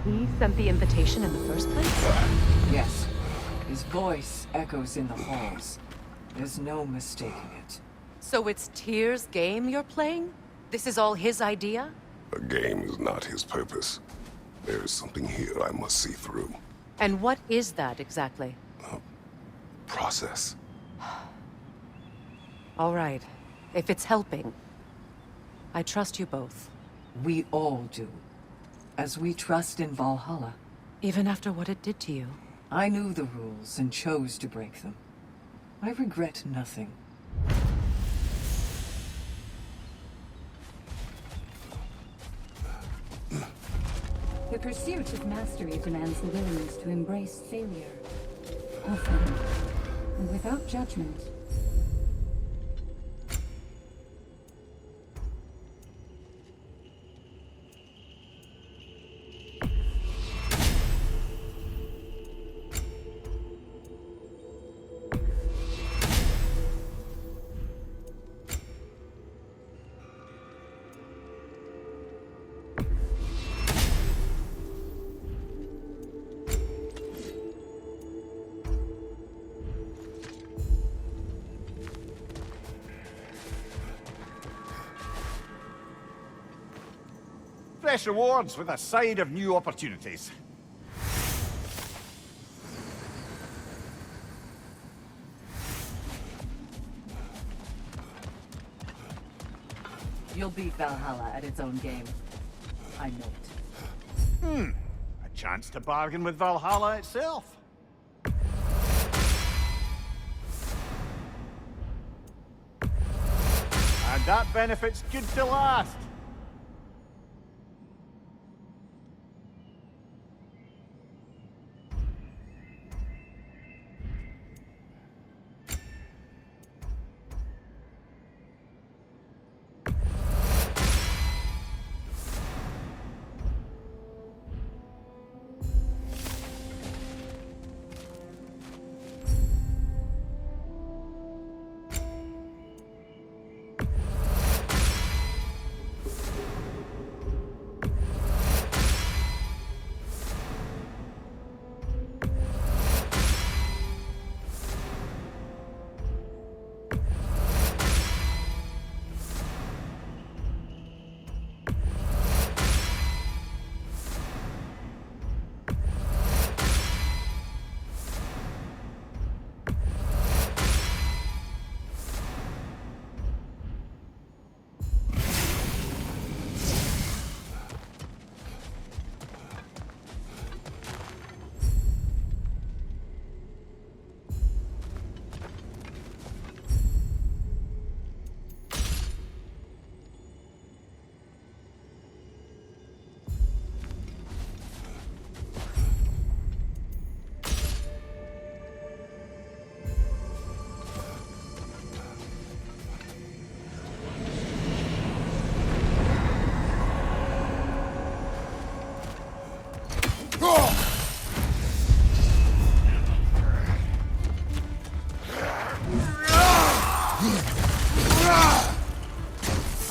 He sent the invitation in the first place? Yes. His voice echoes in the halls. There's no mistaking it. So it's Tyr's game you're playing? This is all his idea? A game is not his purpose. There is something here I must see through. And what is that exactly? Process. All right. If it's helping, I trust you both. We all do. As we trust in Valhalla. Even after what it did to you. I knew the rules and chose to break them. I regret nothing. The pursuit of mastery demands the willingness to embrace failure. Often, and without judgment. Fresh rewards with a side of new opportunities. You'll beat Valhalla at its own game. I know it. A chance to bargain with Valhalla itself. And that benefit's good to last.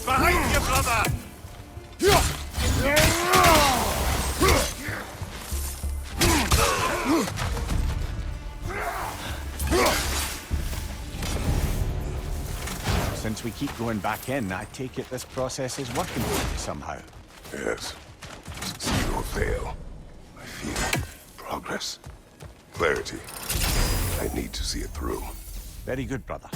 Behind you, brother! Since we keep going back in, I take it this process is working for you somehow. Yes. Succeed or fail. I feel progress. Clarity. I need to see it through. Very good, brother.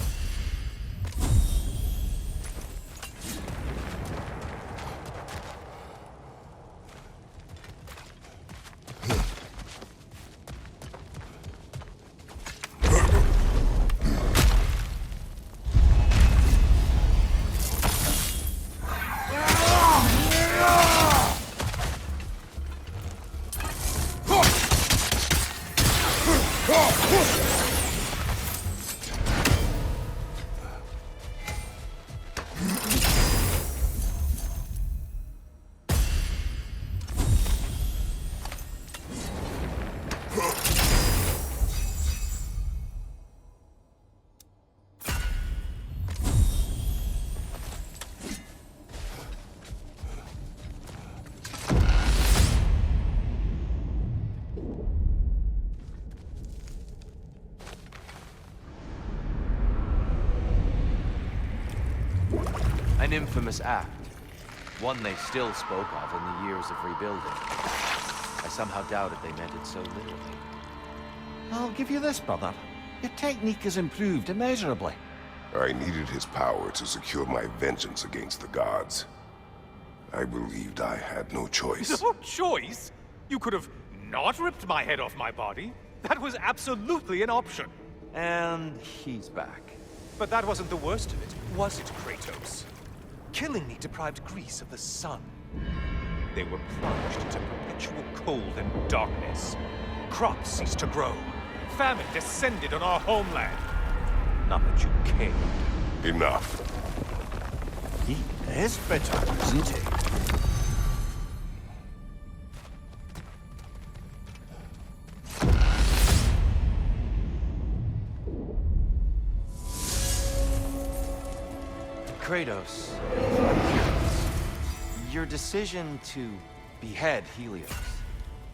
An infamous act. One they still spoke of in the years of rebuilding. I somehow doubted they meant it so literally. I'll give you this, brother. Your technique has improved immeasurably. I needed his power to secure my vengeance against the gods. I believed I had no choice. No choice? You could have not ripped my head off my body. That was absolutely an option. And he's back. But that wasn't the worst of it, was it, Kratos? Killing me deprived Greece of the sun. They were plunged into perpetual cold and darkness. Crops ceased to grow. Famine descended on our homeland. Not that you cared. Enough. He is bitter, isn't he? Kratos, your decision to behead Helios,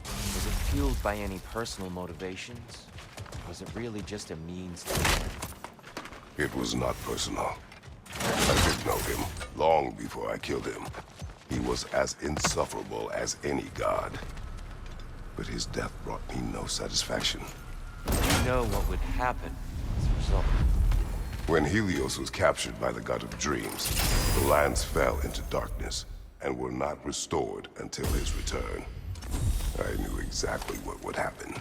was it fueled by any personal motivations? Or was it really just a means to an end? It was not personal. I did know him long before I killed him. He was as insufferable as any god. But his death brought me no satisfaction. You know what would happen as a result. When Helios was captured by the god of dreams, the lands fell into darkness and were not restored until his return. I knew exactly what would happen.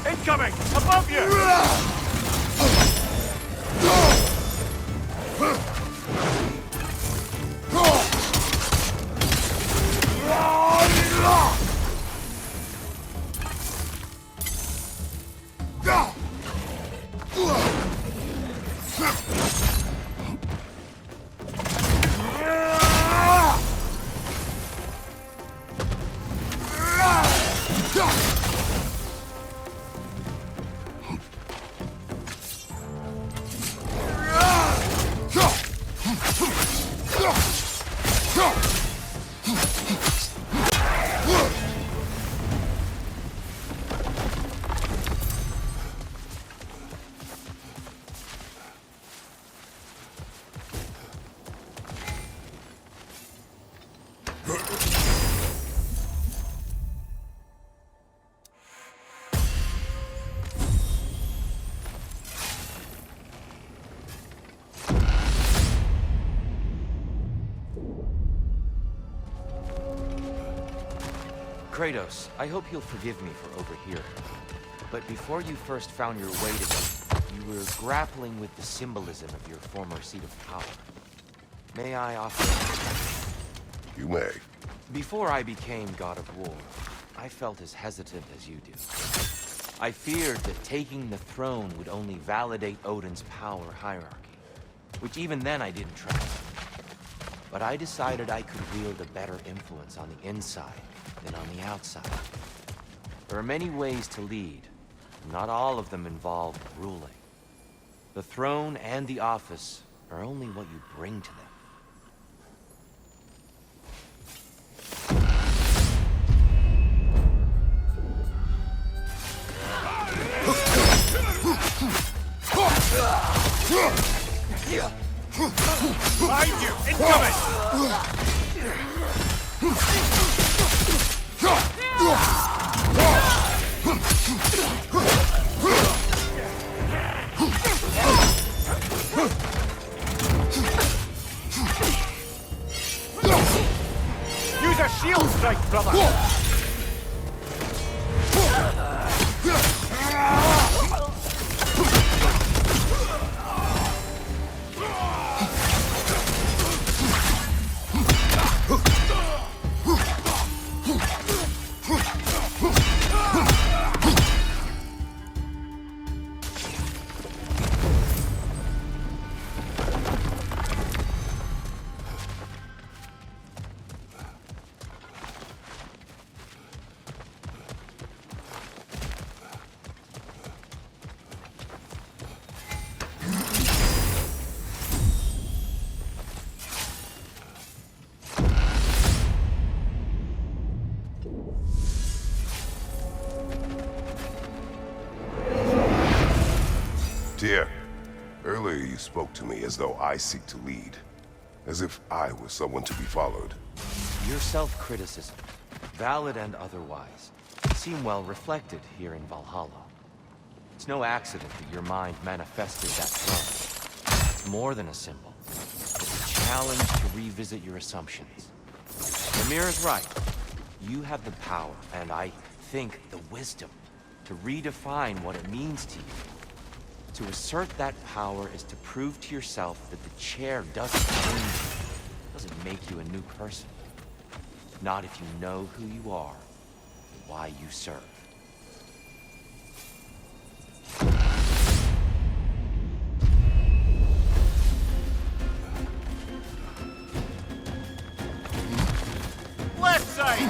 Incoming! Above you! Kratos, I hope you'll forgive me for overhearing. But before you first found your way to me, you were grappling with the symbolism of your former seat of power. May I offer? You may. Before I became God of War, I felt as hesitant as you do. I feared that taking the throne would only validate Odin's power hierarchy, which even then I didn't trust. But I decided I could wield a better influence on the inside than on the outside. There are many ways to lead, and not all of them involve ruling. The throne and the office are only what you bring to them. Behind you! Incoming! Use a shield strike, brother! Tyr, earlier you spoke to me as though I seek to lead. As if I were someone to be followed. Your self-criticism, valid and otherwise, seem well reflected here in Valhalla. It's no accident that your mind manifested that throne. It's more than a symbol. It's a challenge to revisit your assumptions. Mimir's right. You have the power, and I think the wisdom, to redefine what it means to you. To assert that power is to prove to yourself that the chair doesn't change you, doesn't make you a new person. Not if you know who you are, and why you serve. Left side!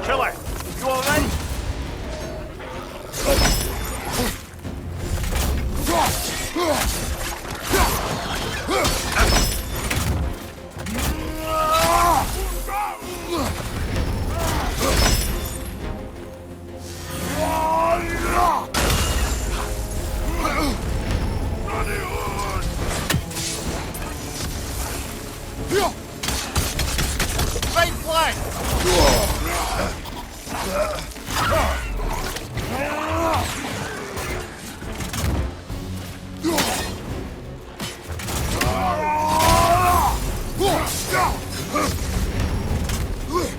Killer, you alright? Right flank!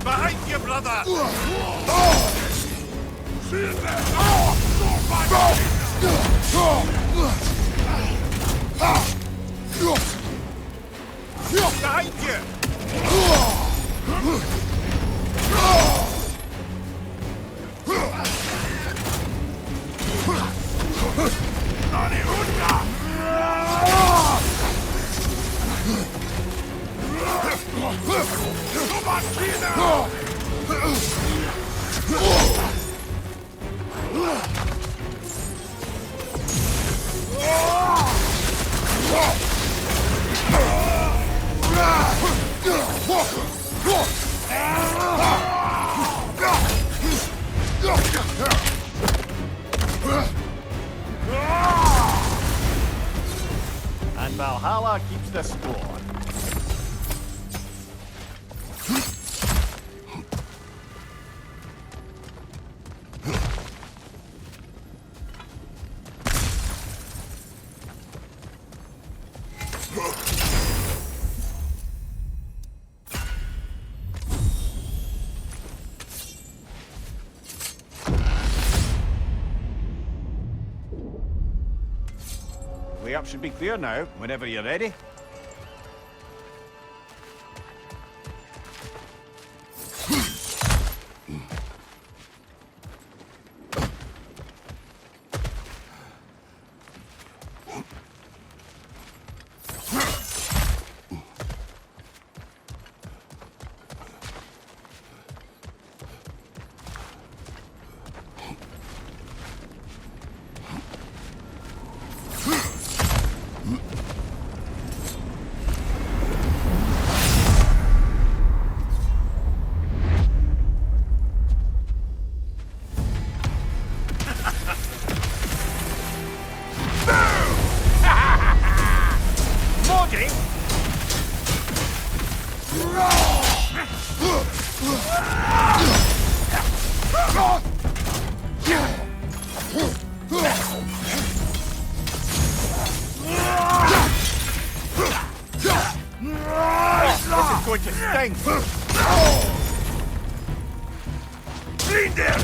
Behind you, brother! Behind you! And Valhalla keeps the score. Way up should be clear now, whenever you're ready. Going to sting! Lean there!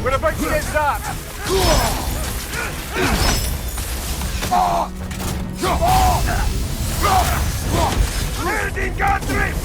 We're about to get zapped! Landing Godric!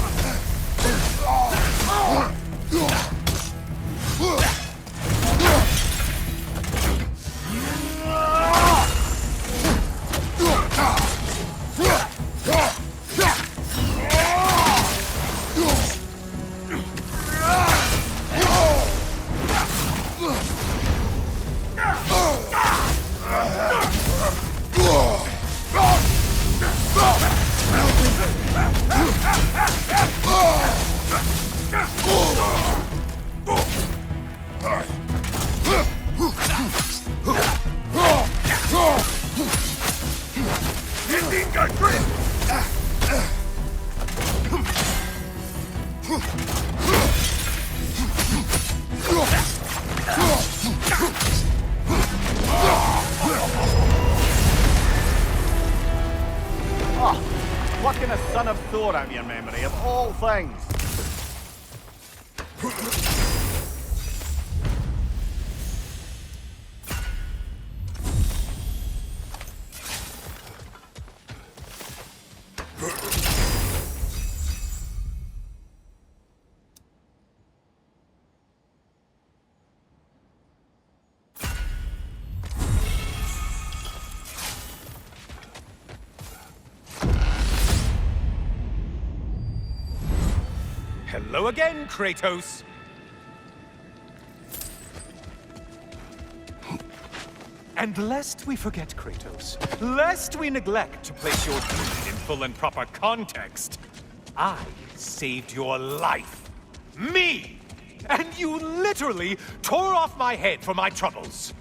Plucking a son of Thor out of your memory, of all things. Hello again, Kratos! And lest we forget, Kratos, lest we neglect to place your deed in full and proper context, I saved your life. Me! And you literally tore off my head for my troubles.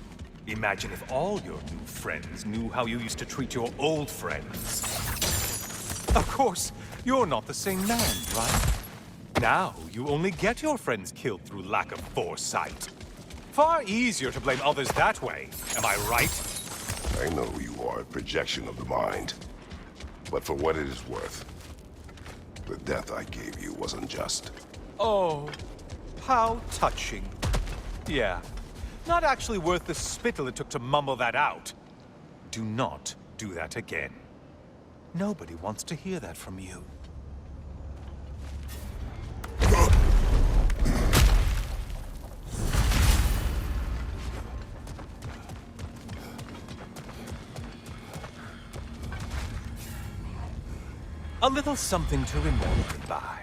Imagine if all your new friends knew how you used to treat your old friends. Of course, you're not the same man, right? Now, you only get your friends killed through lack of foresight. Far easier to blame others that way, am I right? I know you are a projection of the mind. But for what it is worth, the death I gave you was unjust. Oh, how touching. Yeah, not actually worth the spittle it took to mumble that out. Do not do that again. Nobody wants to hear that from you. A little something to remember by.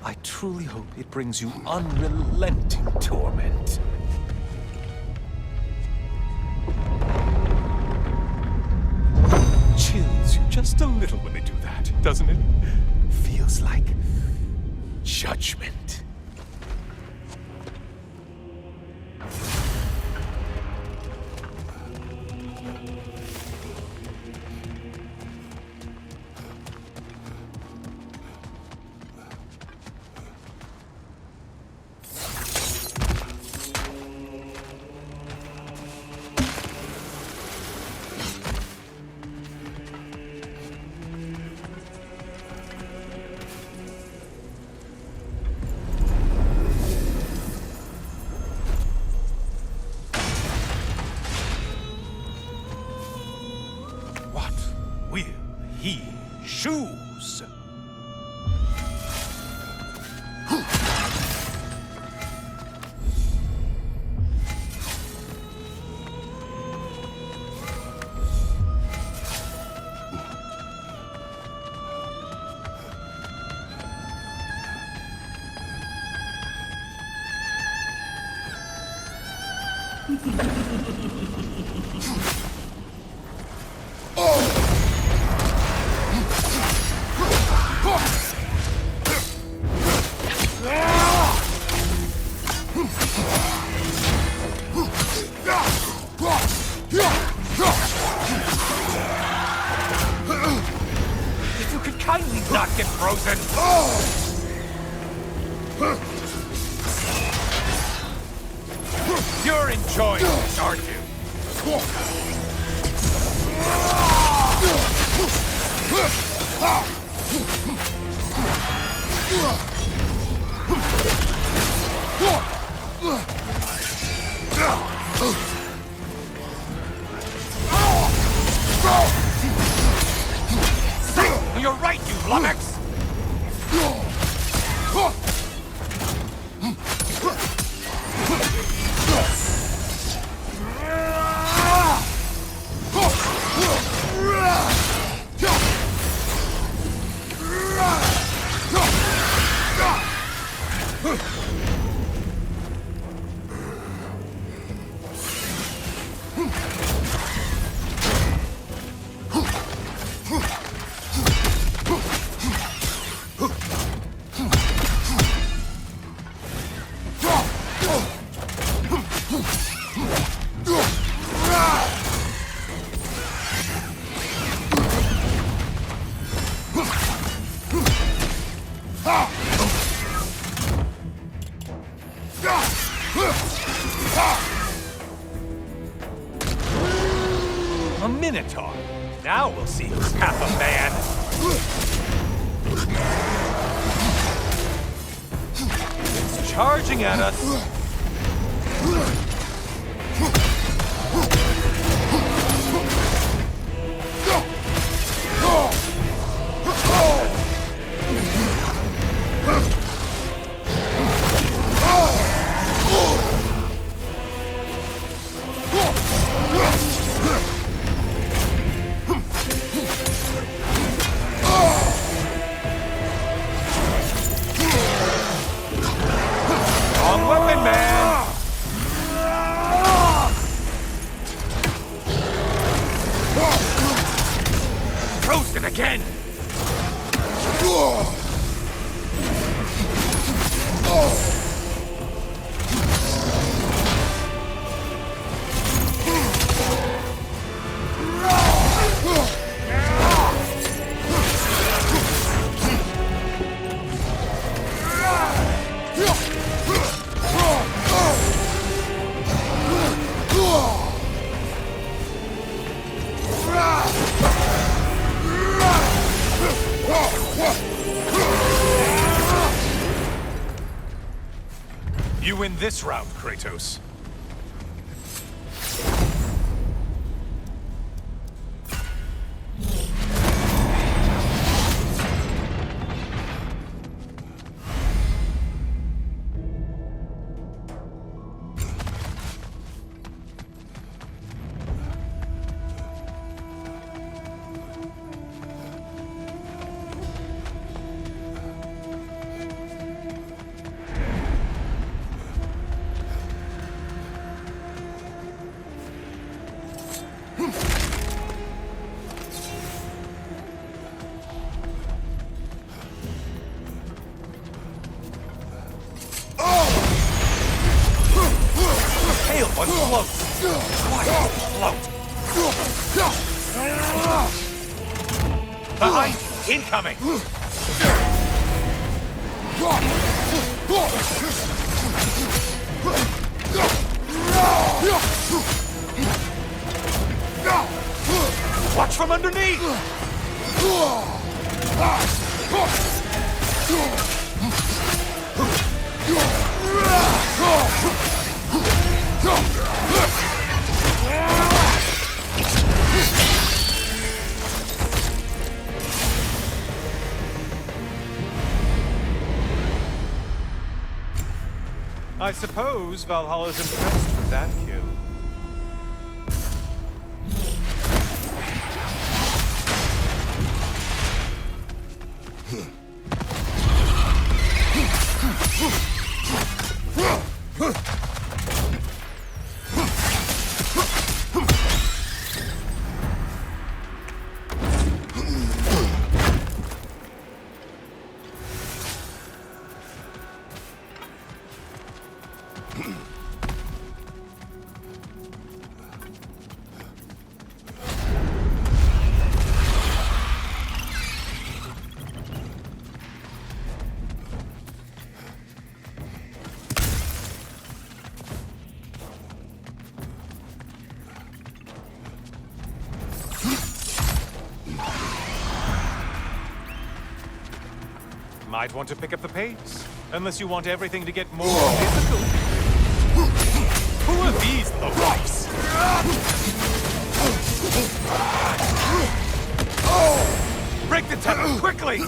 I truly hope it brings you unrelenting torment. Chills you just a little when they do that, doesn't it? Feels like judgment. If you could kindly not get frozen. You're enjoying this, aren't you? You're right, you lummox! A Minotaur. Now we'll see who's half a man. It's charging at us. Again! You win this round, Kratos. One float! Quiet, float! Behind! Incoming! Watch from underneath! I suppose Valhalla's impressed with that kill. Might want to pick up the pace. Unless you want everything to get more difficult. Who are these lowlifes? Break the tether, quickly!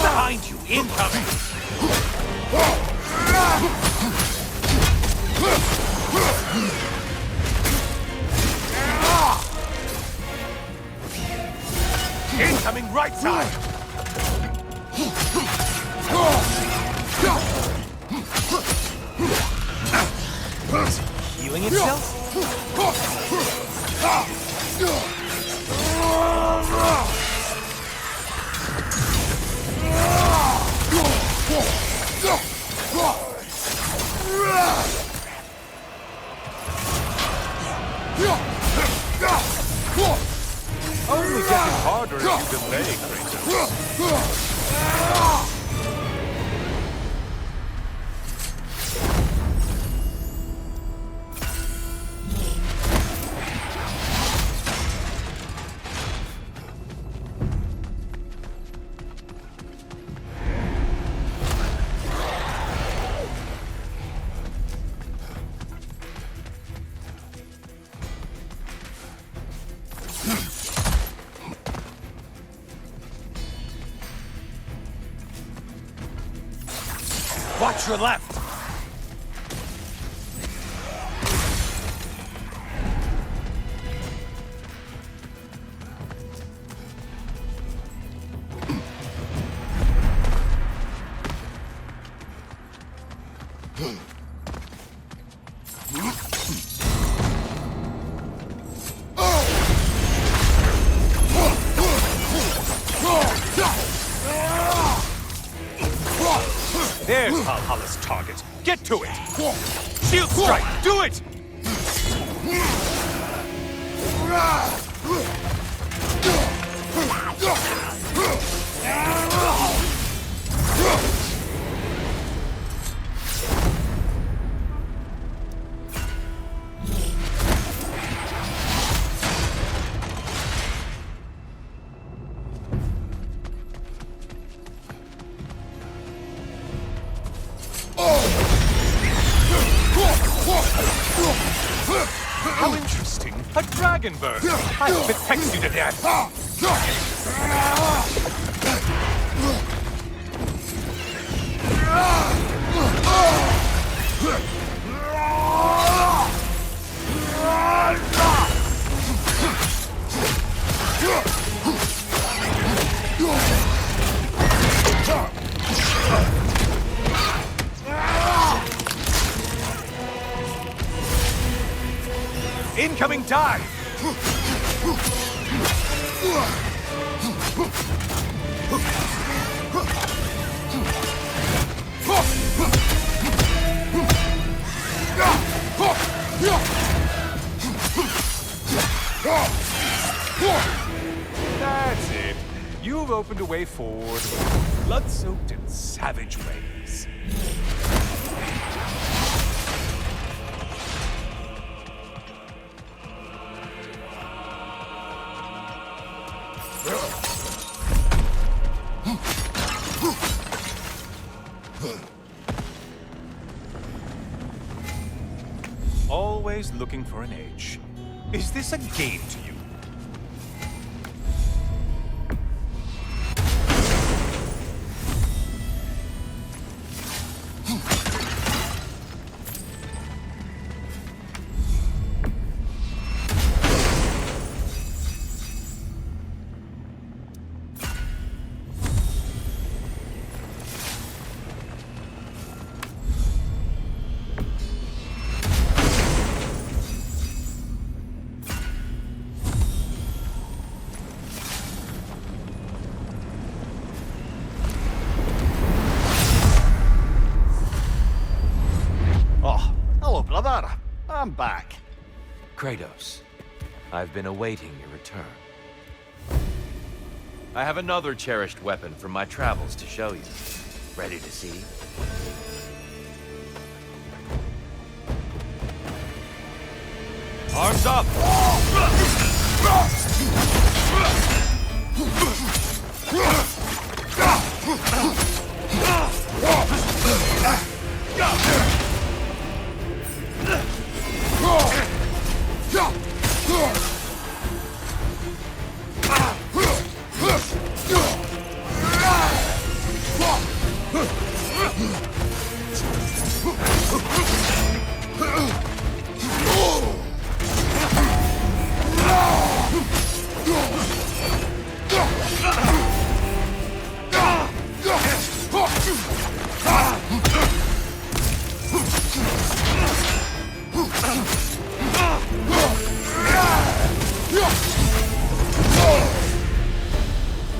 Behind you, incoming! Incoming right side! Healing itself? Only getting harder as you delay, Kratos. Watch your left! There's Valhalla's target. Get to it! Shield strike! Do it! How interesting. A dragon bird. I hope it pecks you to death. Incoming dive! That's it. You've opened a way forward with blood-soaked and savage ways. Always looking for an edge. Is this a game to you? Brother, I'm back. Kratos, I've been awaiting your return. I have another cherished weapon from my travels to show you. Ready to see? Arms up!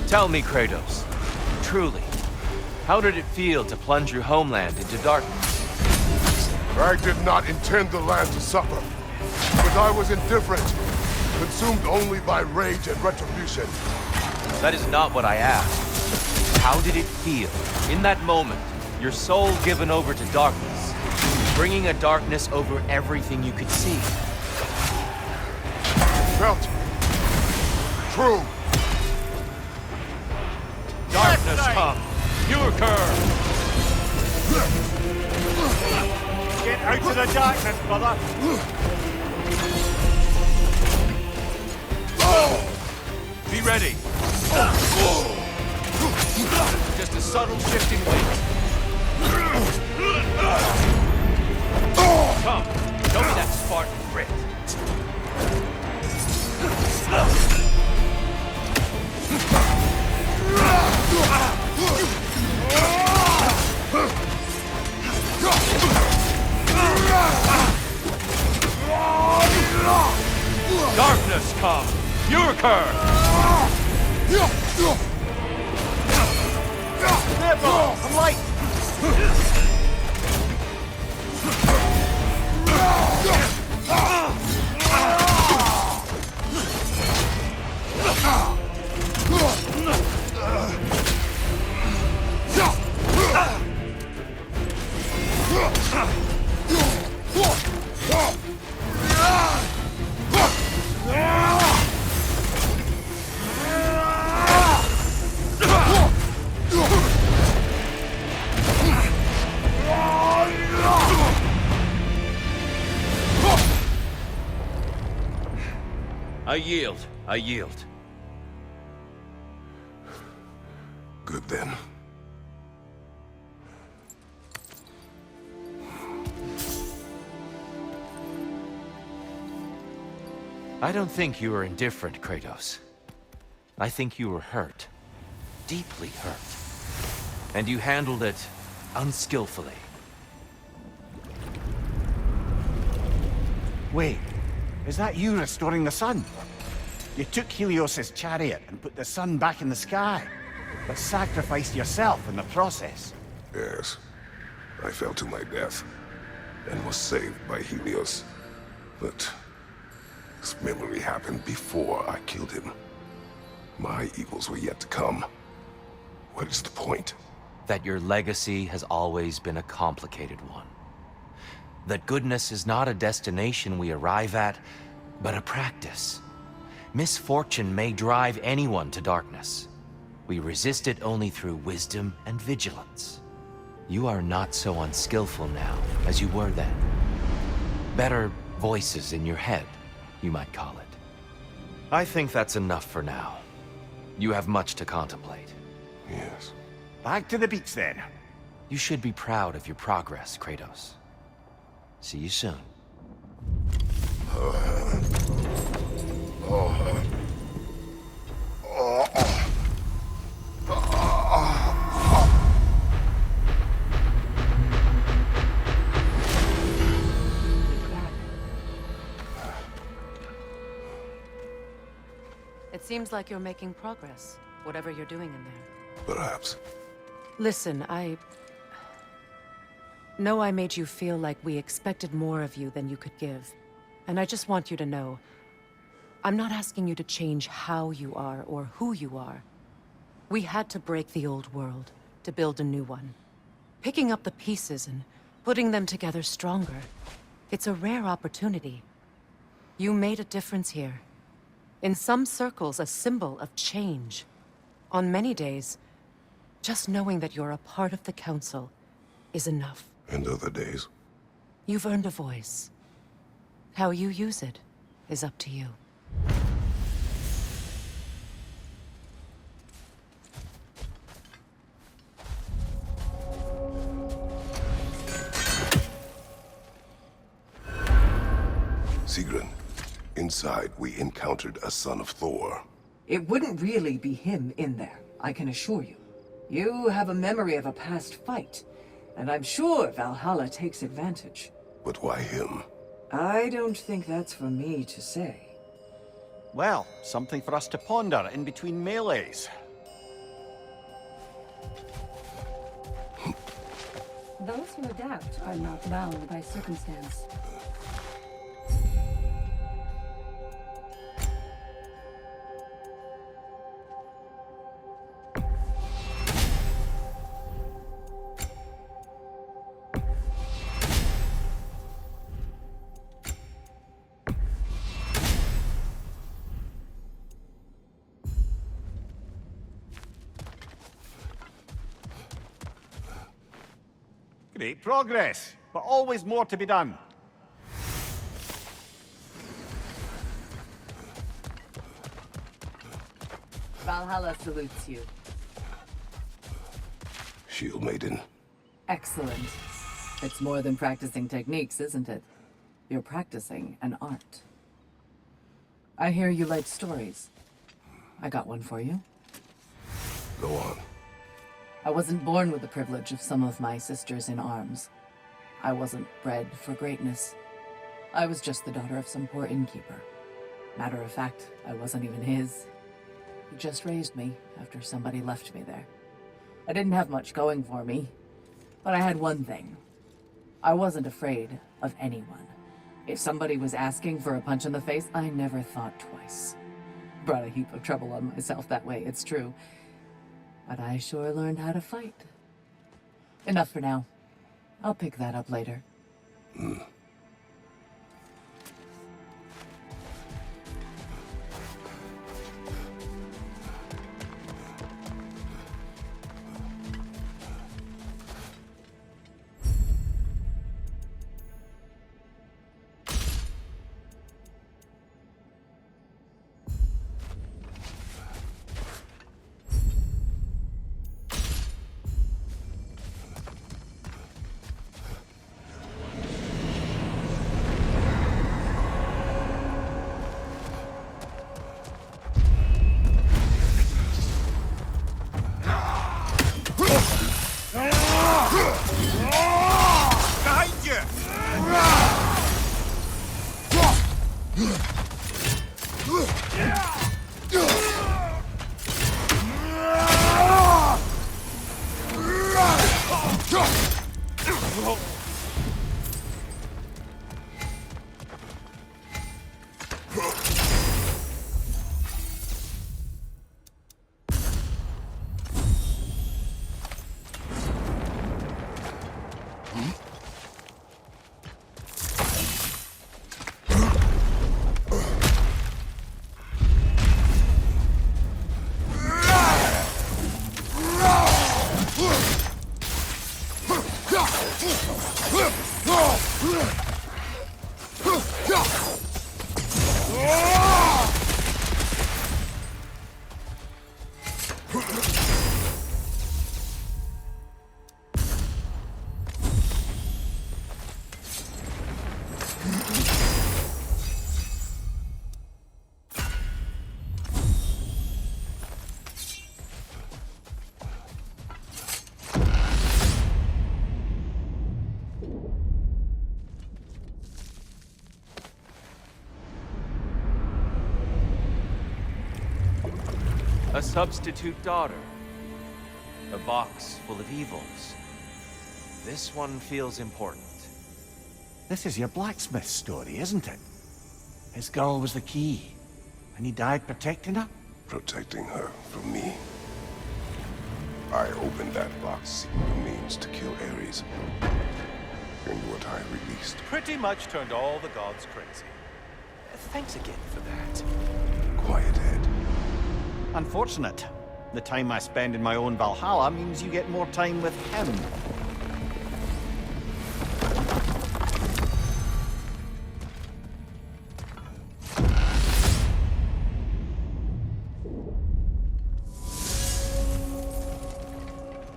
Tell me, Kratos, truly, how did it feel to plunge your homeland into darkness? I did not intend the land to suffer, but I was indifferent, consumed only by rage and retribution. That is not what I asked. How did it feel, in that moment, your soul given over to darkness, bringing a darkness over everything you could see? Felt true. Darkness come! Your curve! Get out of the darkness, brother! Be ready! Just a subtle shift in weight. Come, show me that Spartan grit. Darkness come! Your curve! There, bro! I'm light! I yield. I yield. Good then. I don't think you were indifferent, Kratos. I think you were hurt. Deeply hurt. And you handled it unskillfully. Wait, is that you restoring the sun? You took Helios's chariot and put the sun back in the sky, but sacrificed yourself in the process. Yes. I fell to my death, and was saved by Helios. But this memory happened before I killed him. My evils were yet to come. What is the point? That your legacy has always been a complicated one. That goodness is not a destination we arrive at, but a practice. Misfortune may drive anyone to darkness. We resist it only through wisdom and vigilance. You are not so unskillful now as you were then. Better voices in your head, you might call it. I think that's enough for now. You have much to contemplate. Yes. Back to the beach then. You should be proud of your progress, Kratos. See you soon. It seems like you're making progress, whatever you're doing in there. Perhaps. Listen, I know I made you feel like we expected more of you than you could give. And I just want you to know, I'm not asking you to change how you are or who you are. We had to break the old world to build a new one. Picking up the pieces and putting them together stronger. It's a rare opportunity. You made a difference here. In some circles, a symbol of change. On many days, just knowing that you're a part of the Council is enough. And other days? You've earned a voice. How you use it is up to you. Sigrun, inside we encountered a son of Thor. It wouldn't really be him in there, I can assure you. You have a memory of a past fight, and I'm sure Valhalla takes advantage. But why him? I don't think that's for me to say. Well, something for us to ponder in between melees. Those who adapt are not bound by circumstance. Great progress, but always more to be done. Valhalla salutes you. Shield Maiden. Excellent. It's more than practicing techniques, isn't it? You're practicing an art. I hear you like stories. I got one for you. Go on. I wasn't born with the privilege of some of my sisters in arms. I wasn't bred for greatness. I was just the daughter of some poor innkeeper. Matter of fact, I wasn't even his. He just raised me after somebody left me there. I didn't have much going for me, but I had one thing. I wasn't afraid of anyone. If somebody was asking for a punch in the face, I never thought twice. Brought a heap of trouble on myself that way, it's true. But I sure learned how to fight. Enough for now. I'll pick that up later. Behind you! A substitute daughter. A box full of evils. This one feels important. This is your blacksmith story, isn't it? His girl was the key, and he died protecting her? Protecting her from me. I opened that box seeking the means to kill Ares. And what I released. Pretty much turned all the gods crazy. Thanks again for that. Quiet, Ed. Unfortunate. The time I spend in my own Valhalla means you get more time with him.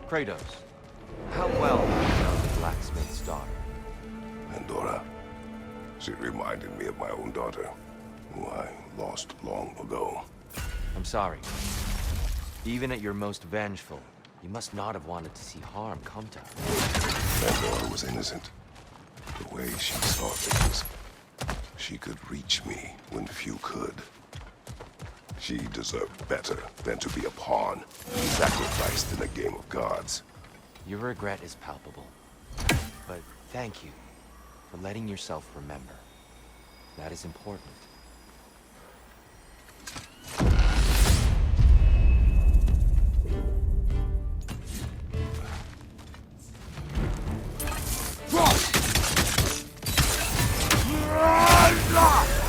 Kratos, how well do you know the blacksmith's daughter? Pandora. She reminded me of my own daughter, who I lost long ago. I'm sorry. Even at your most vengeful, you must not have wanted to see harm come to her. Pandora was innocent. The way she saw things, she could reach me when few could. She deserved better than to be a pawn, sacrificed in a game of gods. Your regret is palpable. But thank you for letting yourself remember. That is important.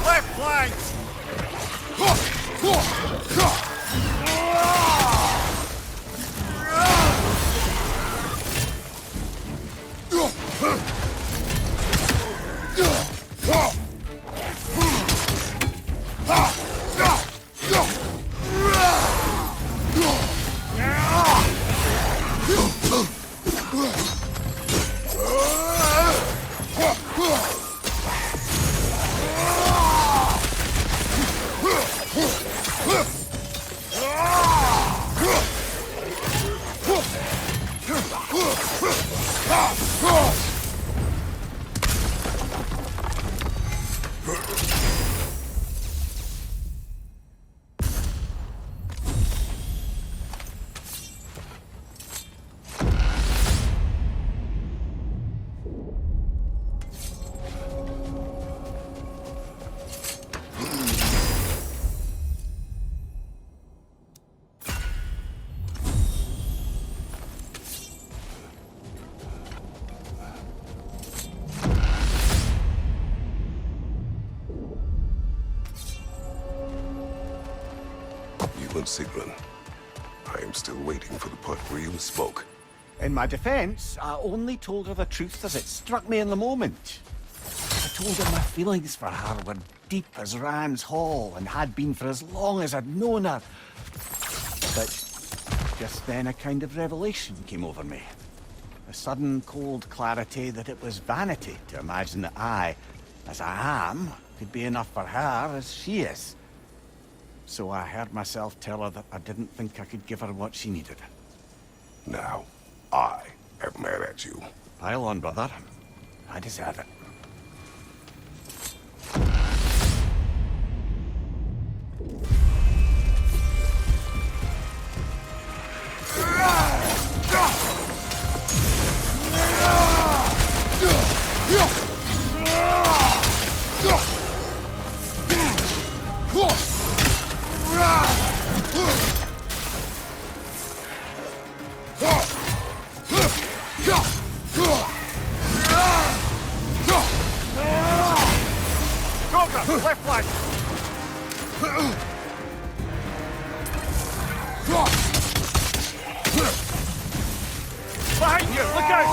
Left flank! Sigrun. I am still waiting for the part where you spoke. In my defense, I only told her the truth as it struck me in the moment. I told her my feelings for her were deep as Rand's Hall and had been for as long as I'd known her. But just then a kind of revelation came over me. A sudden cold clarity that it was vanity to imagine that I, as I am, could be enough for her as she is. So I heard myself tell her that I didn't think I could give her what she needed. Now, I am mad at you. Pile on, brother. I deserve it. Left flank! Behind you! Look out!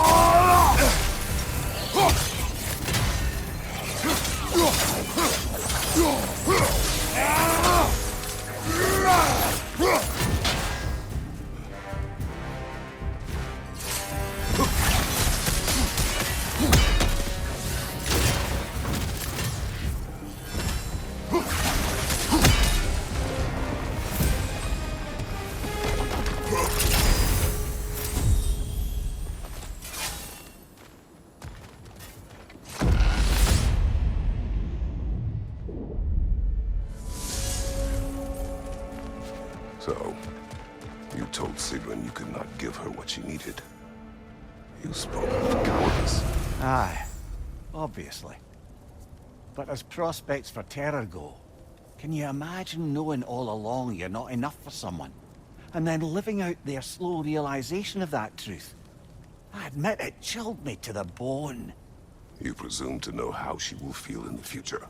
So, you told Sigrun you could not give her what she needed. You spoke of cowardice. Aye, obviously. But as prospects for terror go, can you imagine knowing all along you're not enough for someone, and then living out their slow realization of that truth? I admit it chilled me to the bone. You presume to know how she will feel in the future.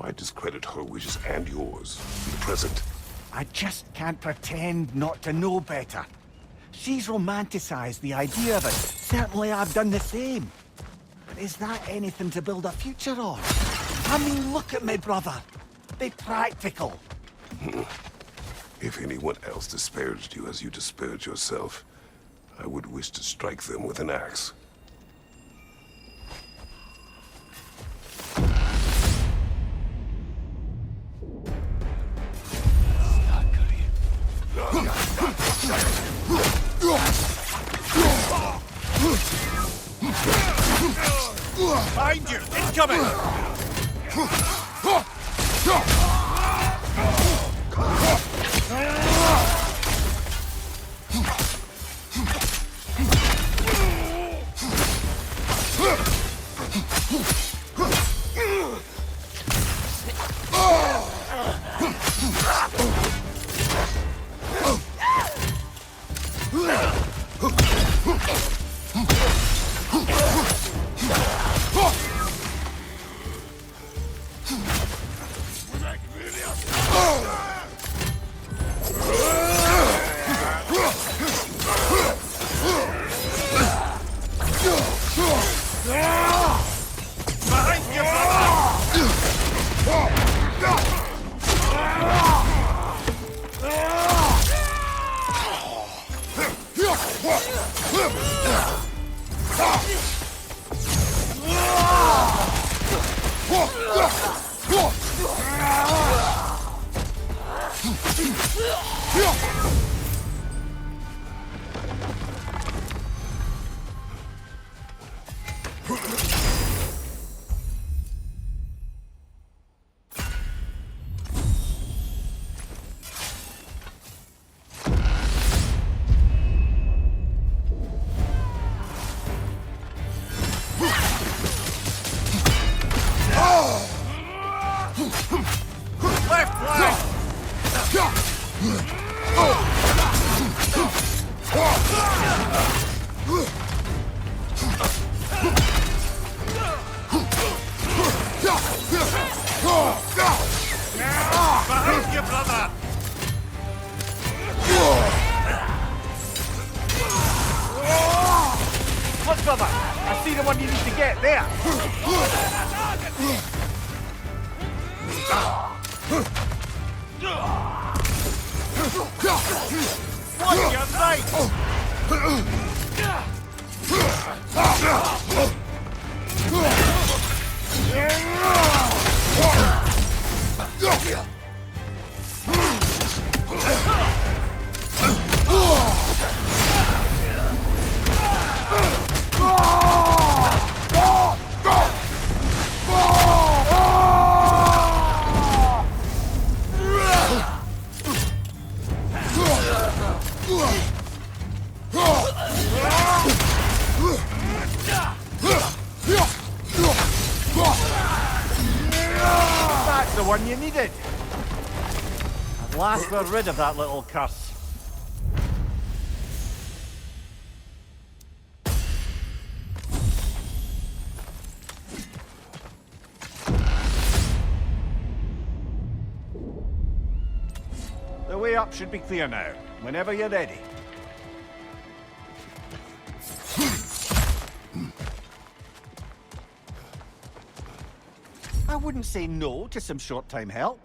Why discredit her wishes and yours in the present? I just can't pretend not to know better. She's romanticized the idea of it. Certainly I've done the same. But is that anything to build a future on? I mean, look at me, brother. Be practical. If anyone else disparaged you as you disparage yourself, I would wish to strike them with an axe. Behind you! Incoming! Behind you, brother! Look, brother! I see the one you need to get there! What? You're right! That's the one you needed. At last we're rid of that little curse. The way up should be clear now, whenever you're ready. I wouldn't say no to some short-time help.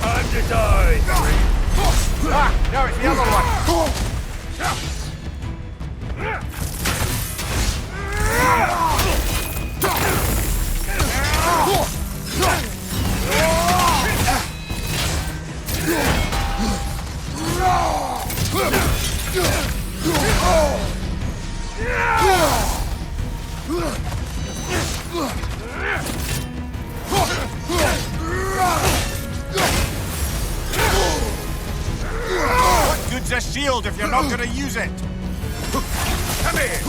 Time to die! Ah, no, it's the other one! shield if you're not gonna use it! Come in!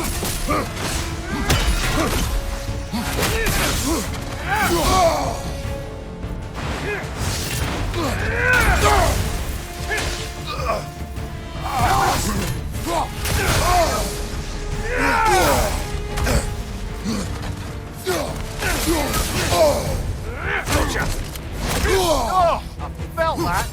Oh, I felt that!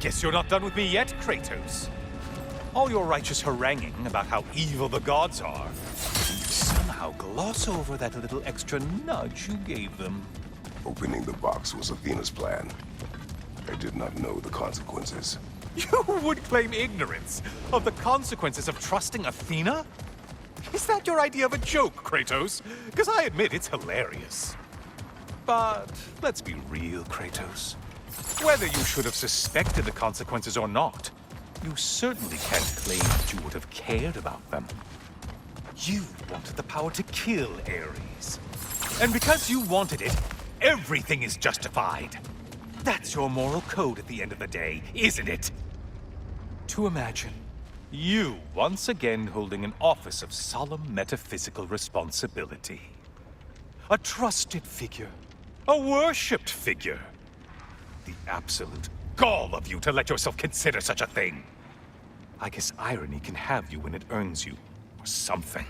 Guess you're not done with me yet, Kratos. All your righteous haranguing about how evil the gods are, you somehow gloss over that little extra nudge you gave them. Opening the box was Athena's plan. I did not know the consequences. You would claim ignorance of the consequences of trusting Athena? Is that your idea of a joke, Kratos? Because I admit it's hilarious. But let's be real, Kratos. Whether you should have suspected the consequences or not, you certainly can't claim that you would have cared about them. You wanted the power to kill Ares. And because you wanted it, everything is justified. That's your moral code at the end of the day, isn't it? To imagine you once again holding an office of solemn metaphysical responsibility. A trusted figure. A worshipped figure. The absolute gall of you to let yourself consider such a thing. I guess irony can have you when it earns you, or something.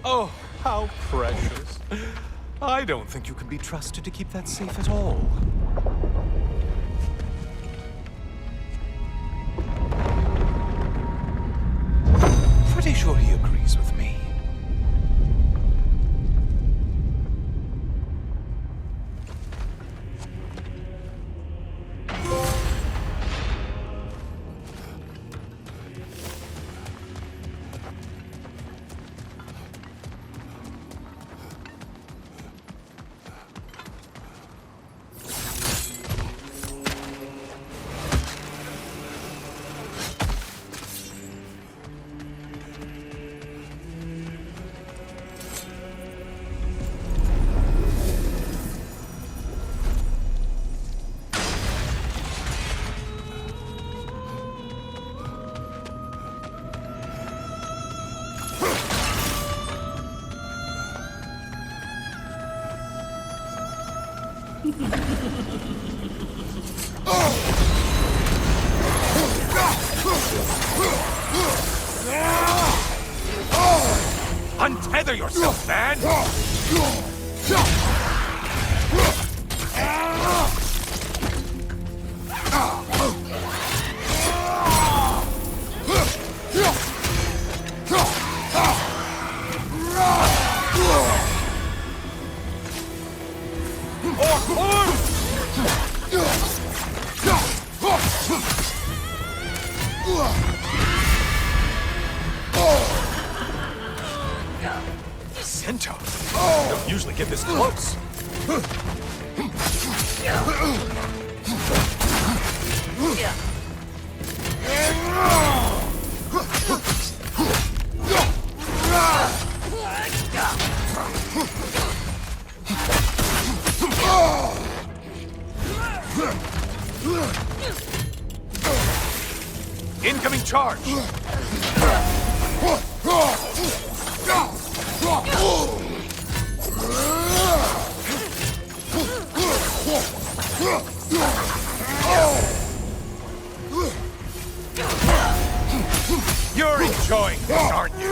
Oh, how precious. I don't think you can be trusted to keep that safe at all. Pretty sure he agrees with me. Untether yourself, man! Centaur! You don't usually get this close. Incoming charge! You're enjoying this, aren't you?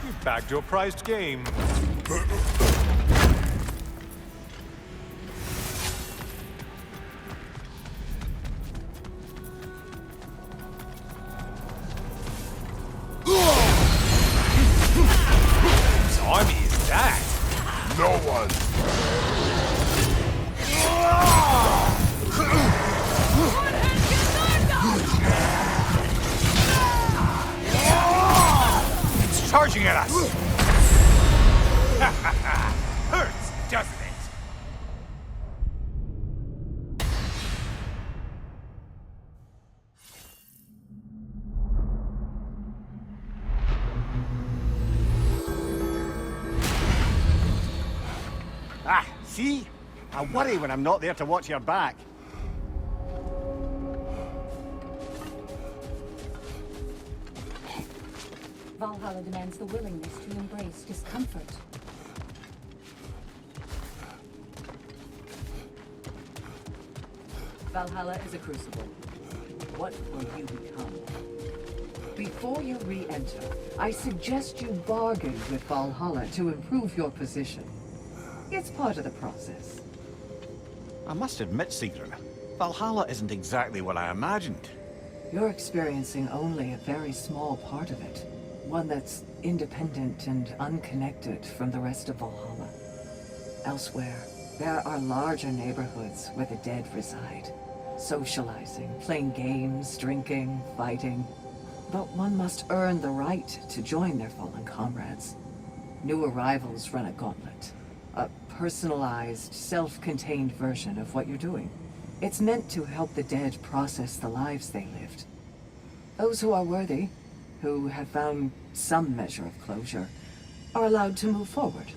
You've bagged your prized game. Whose army is that? No one. It's charging at us! Hurts, doesn't it? Ah, see? I worry when I'm not there to watch your back. Valhalla demands the willingness to embrace discomfort. Valhalla is a crucible. What will you become? Before you re-enter, I suggest you bargain with Valhalla to improve your position. It's part of the process. I must admit, Sigrun, Valhalla isn't exactly what I imagined. You're experiencing only a very small part of it. One that's independent and unconnected from the rest of Valhalla. Elsewhere, there are larger neighborhoods where the dead reside. Socializing, playing games, drinking, fighting. But one must earn the right to join their fallen comrades. New arrivals run a gauntlet. A personalized, self-contained version of what you're doing. It's meant to help the dead process the lives they lived. Those who are worthy, who have found some measure of closure, are allowed to move forward.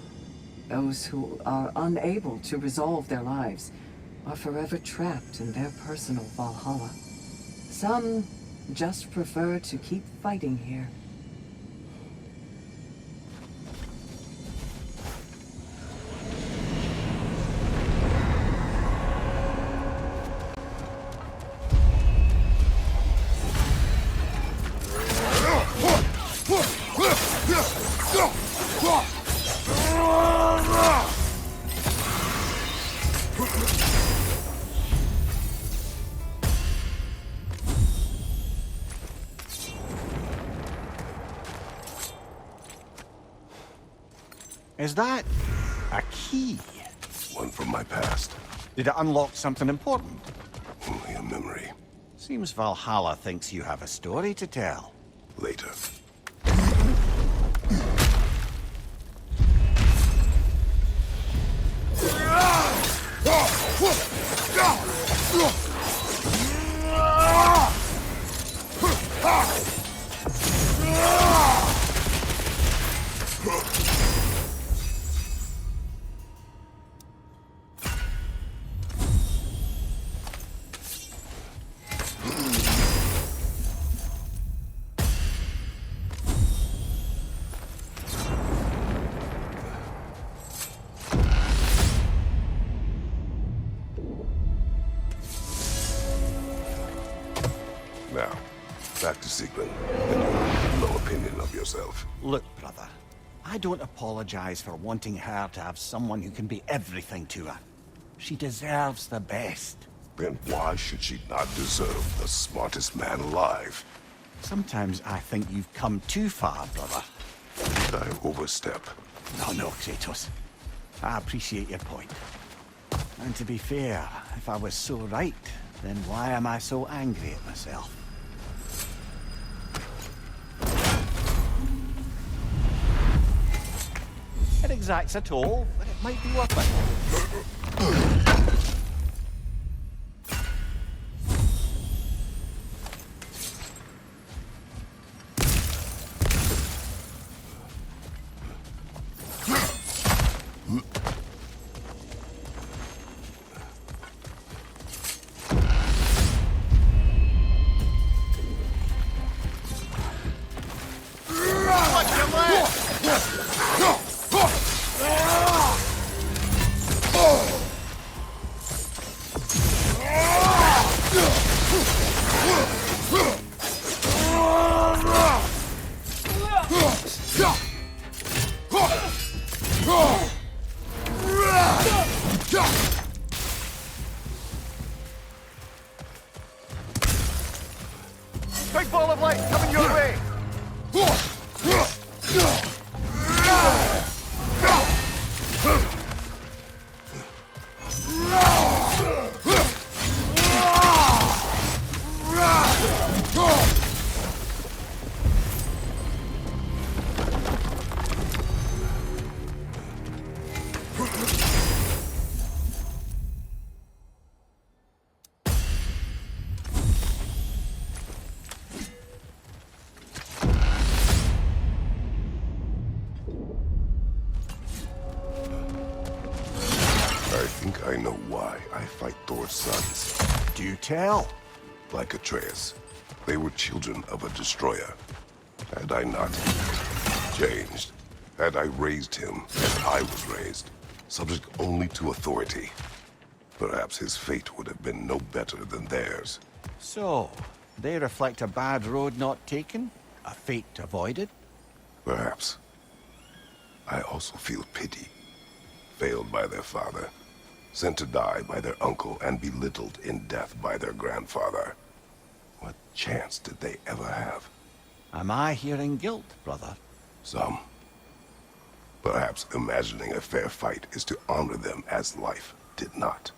Those who are unable to resolve their lives are forever trapped in their personal Valhalla. Some just prefer to keep fighting here. Is that a key? One from my past. Did it unlock something important? Only a memory. Seems Valhalla thinks you have a story to tell. Later. of yourself. Look, brother, I don't apologize for wanting her to have someone who can be everything to her. She deserves the best. Then why should she not deserve the smartest man alive? Sometimes I think you've come too far, brother. Did I overstep? No, Kratos. I appreciate your point. And to be fair, if I was so right, then why am I so angry at myself? It exacts a toll, but it might be worth it. Big ball of light coming your way! I think I know why I fight Thor's sons. Do tell. Like Atreus, they were children of a destroyer. Had I not changed, had I raised him as I was raised, subject only to authority, perhaps his fate would have been no better than theirs. So, they reflect a bad road not taken? A fate avoided? Perhaps. I also feel pity. Failed by their father, sent to die by their uncle, and belittled in death by their grandfather. What chance did they ever have? Am I hearing guilt, brother? Some. Perhaps imagining a fair fight is to honor them as life did not.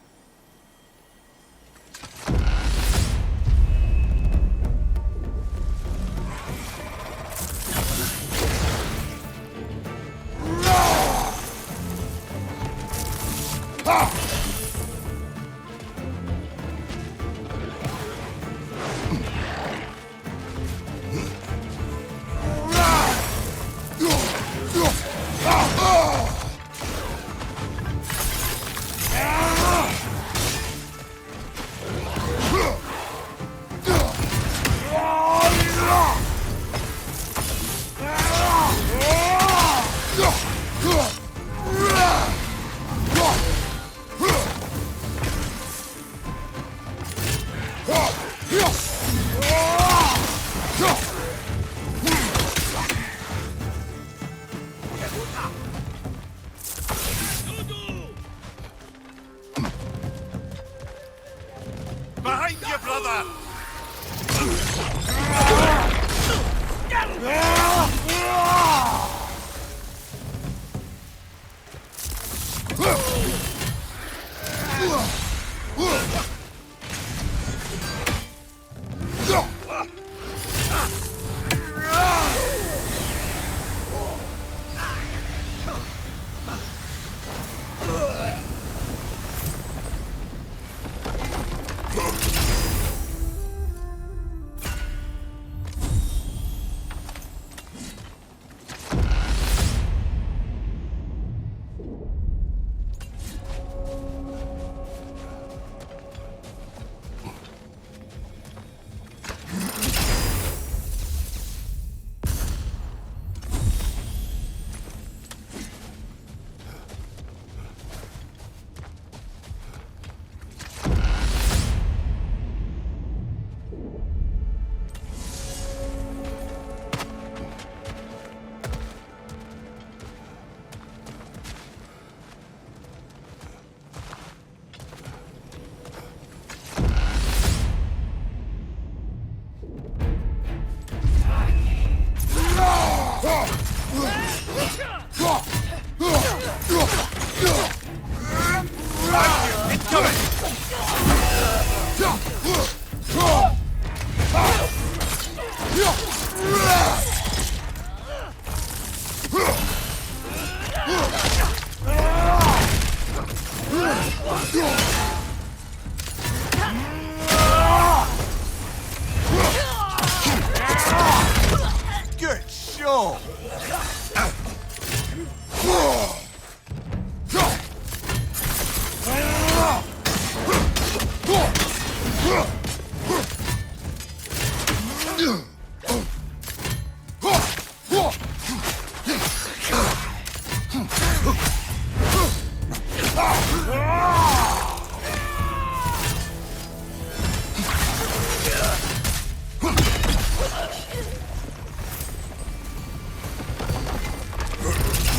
Good show!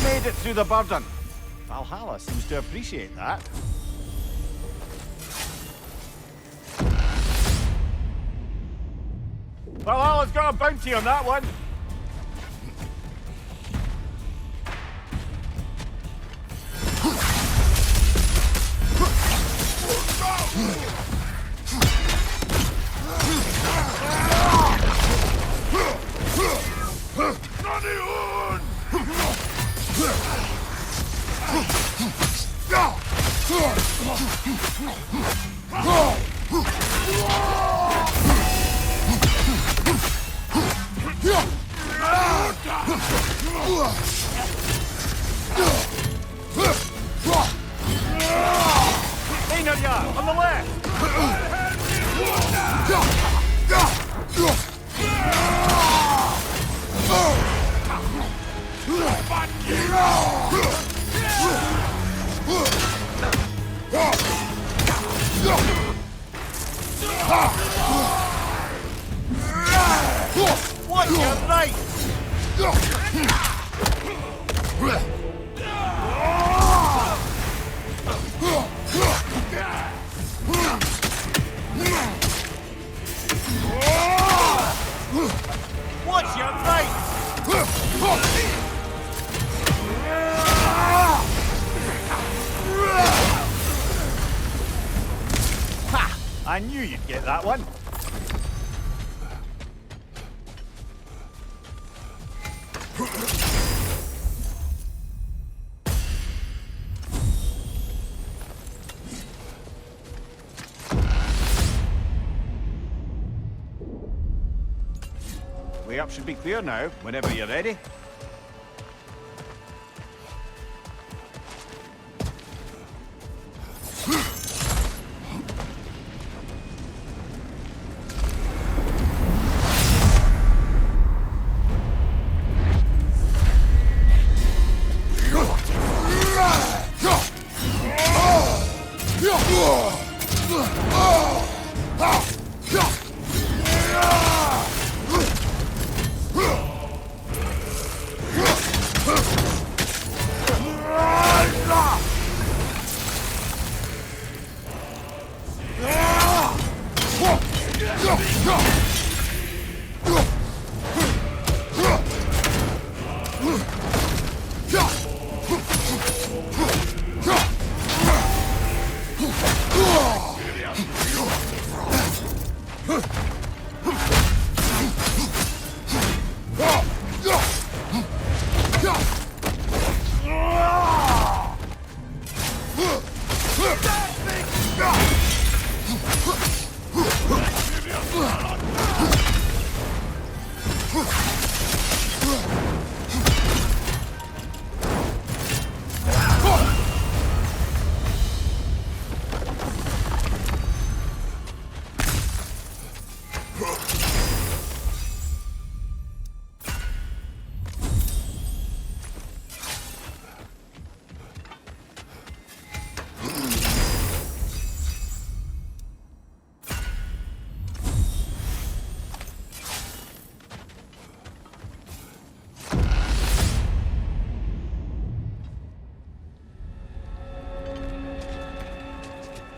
Made it through the burden. Valhalla seems to appreciate that. Valhalla's got a bounty on that one. Einarja, on the left! What your right? What's your right? Ha! I knew you'd get that one. Way up should be clear now, whenever you're ready.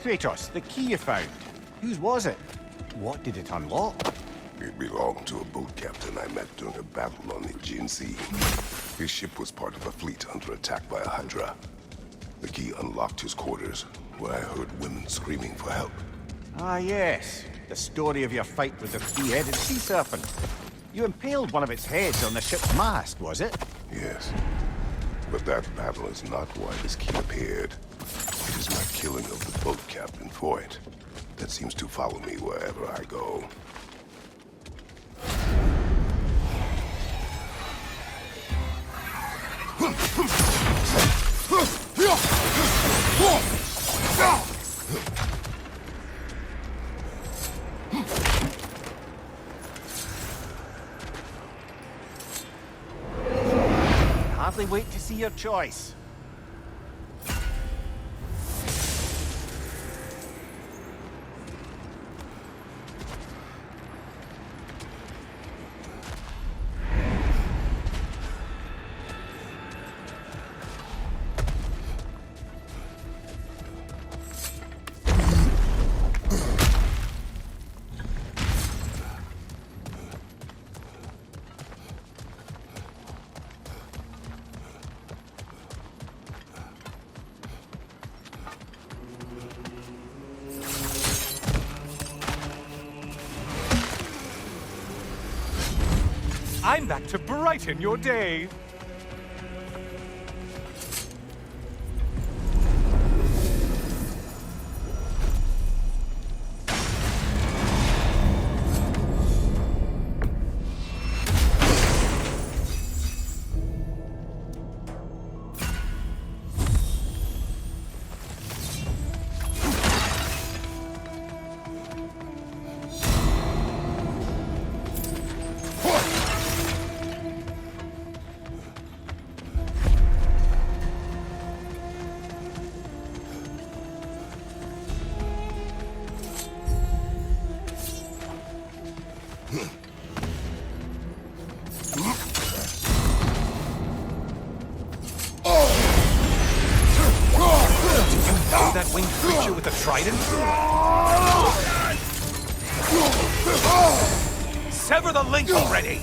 Kratos, the key you found. Whose was it? What did it unlock? It belonged to a boat captain I met during a battle on the Aegean Sea. His ship was part of a fleet under attack by a Hydra. The key unlocked his quarters, where I heard women screaming for help. Ah, yes. The story of your fight with the three-headed sea serpent. You impaled one of its heads on the ship's mast, was it? Yes. But that battle is not why this key appeared. It is my killing of the boat captain for it that seems to follow me wherever I go. Hardly wait to see your choice. I'm back to brighten your day. That winged creature with a trident? Sever the link already!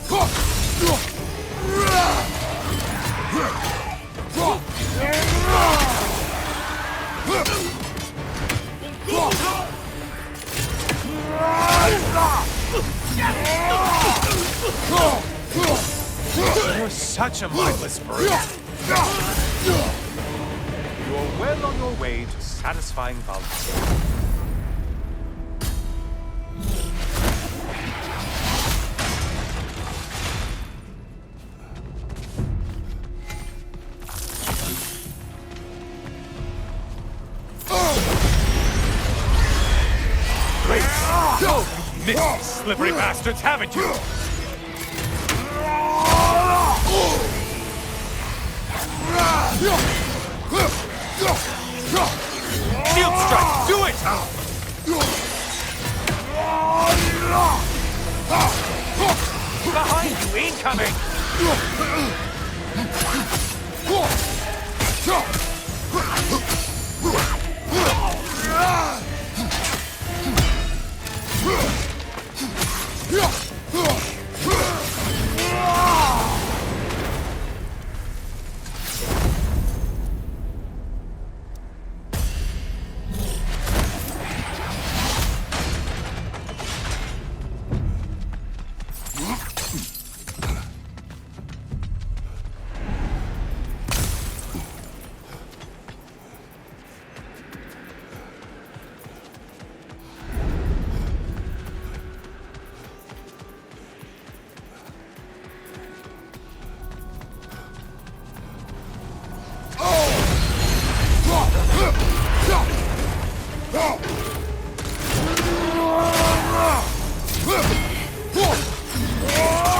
You're such a mindless brute. You're well on your way to satisfying Valhalla. Great! You've missed these slippery bastards, haven't you? Shield strike! Do it! Behind you! Incoming!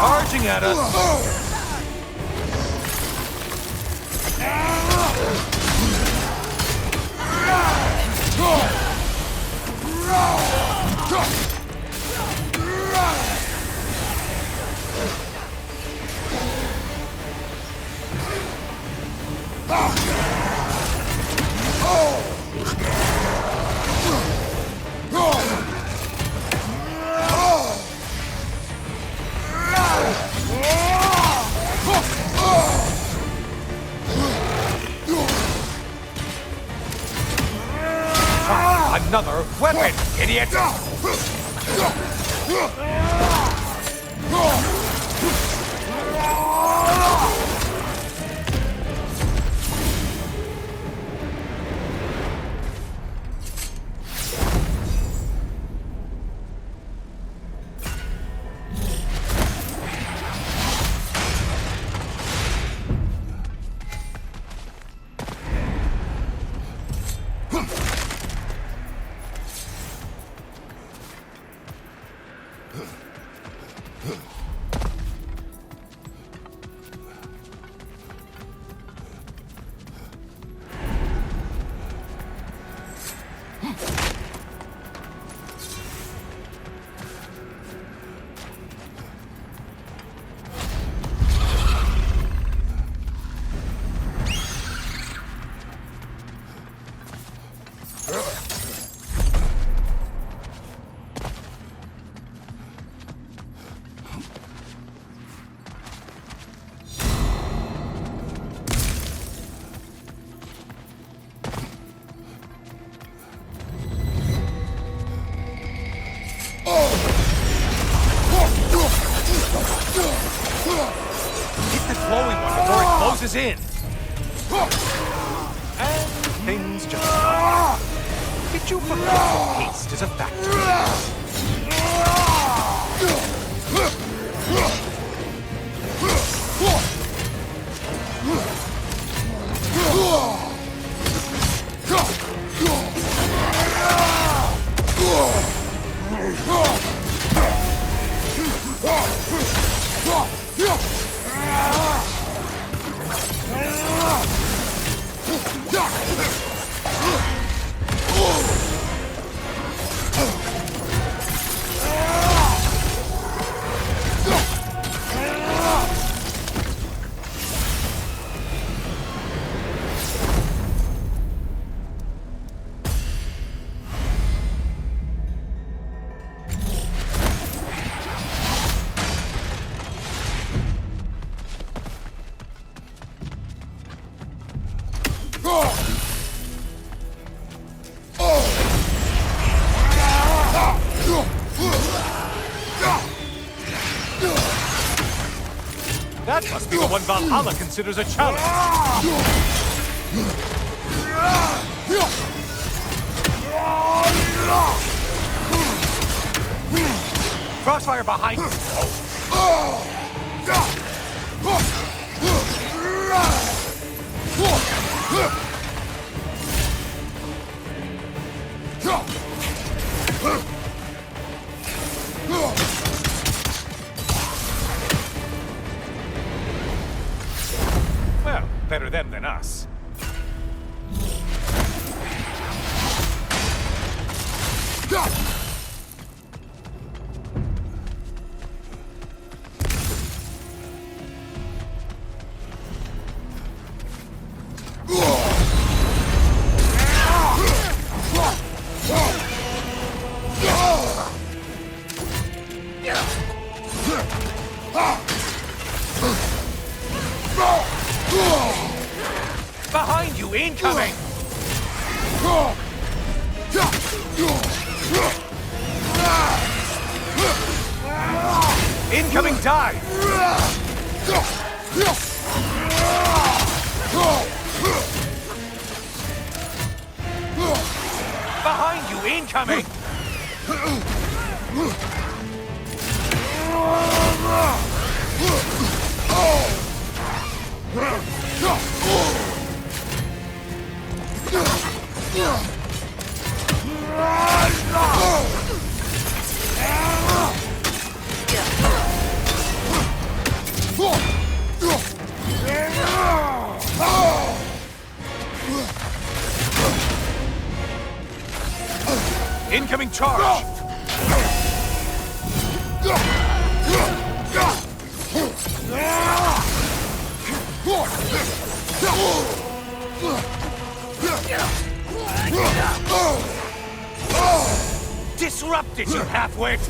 Charging at us! another weapon, idiot! In. And things just start. Did you forget that haste is a factor? That must be the one Valhalla considers a challenge. Crossfire behind you. Well, better them than us. Behind you, incoming! Incoming dive! Behind you, incoming! Incoming charge! Disrupted, you half-wit!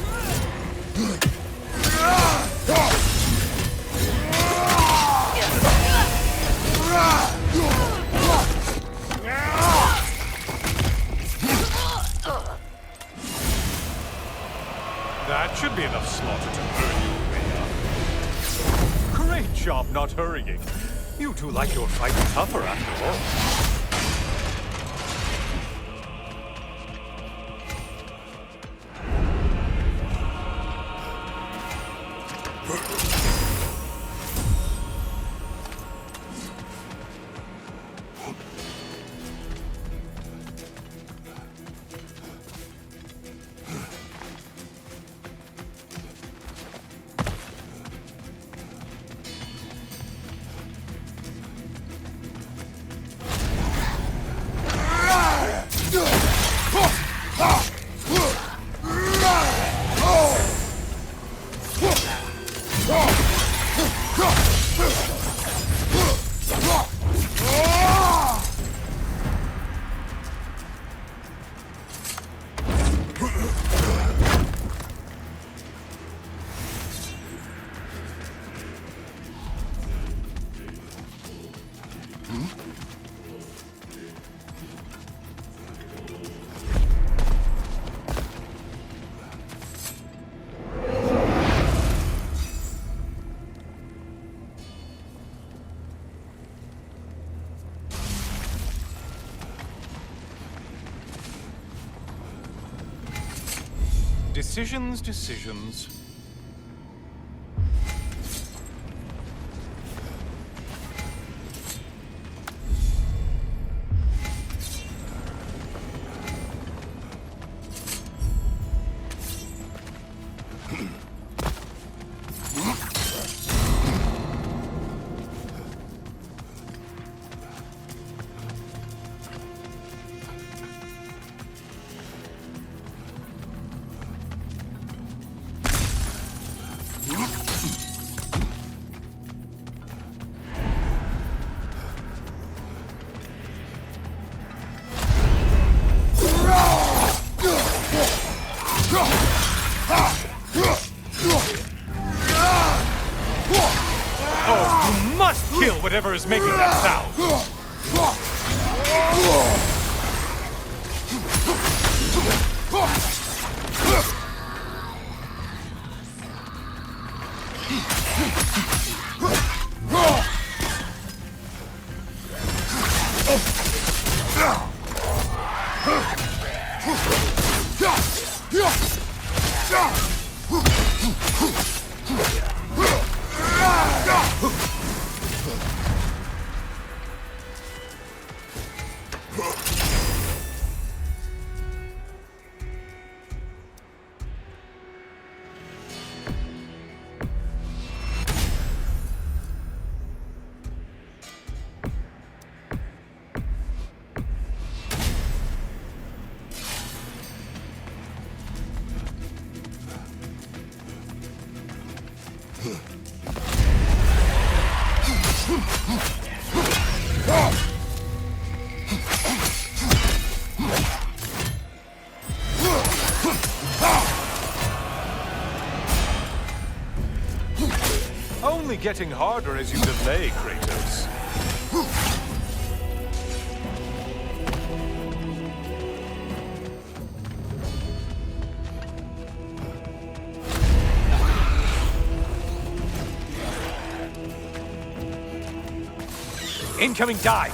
not hurrying. You two like your fight tougher after all. Decisions. Whatever is making that sound. Only getting harder as you delay, Kratos. Incoming dive!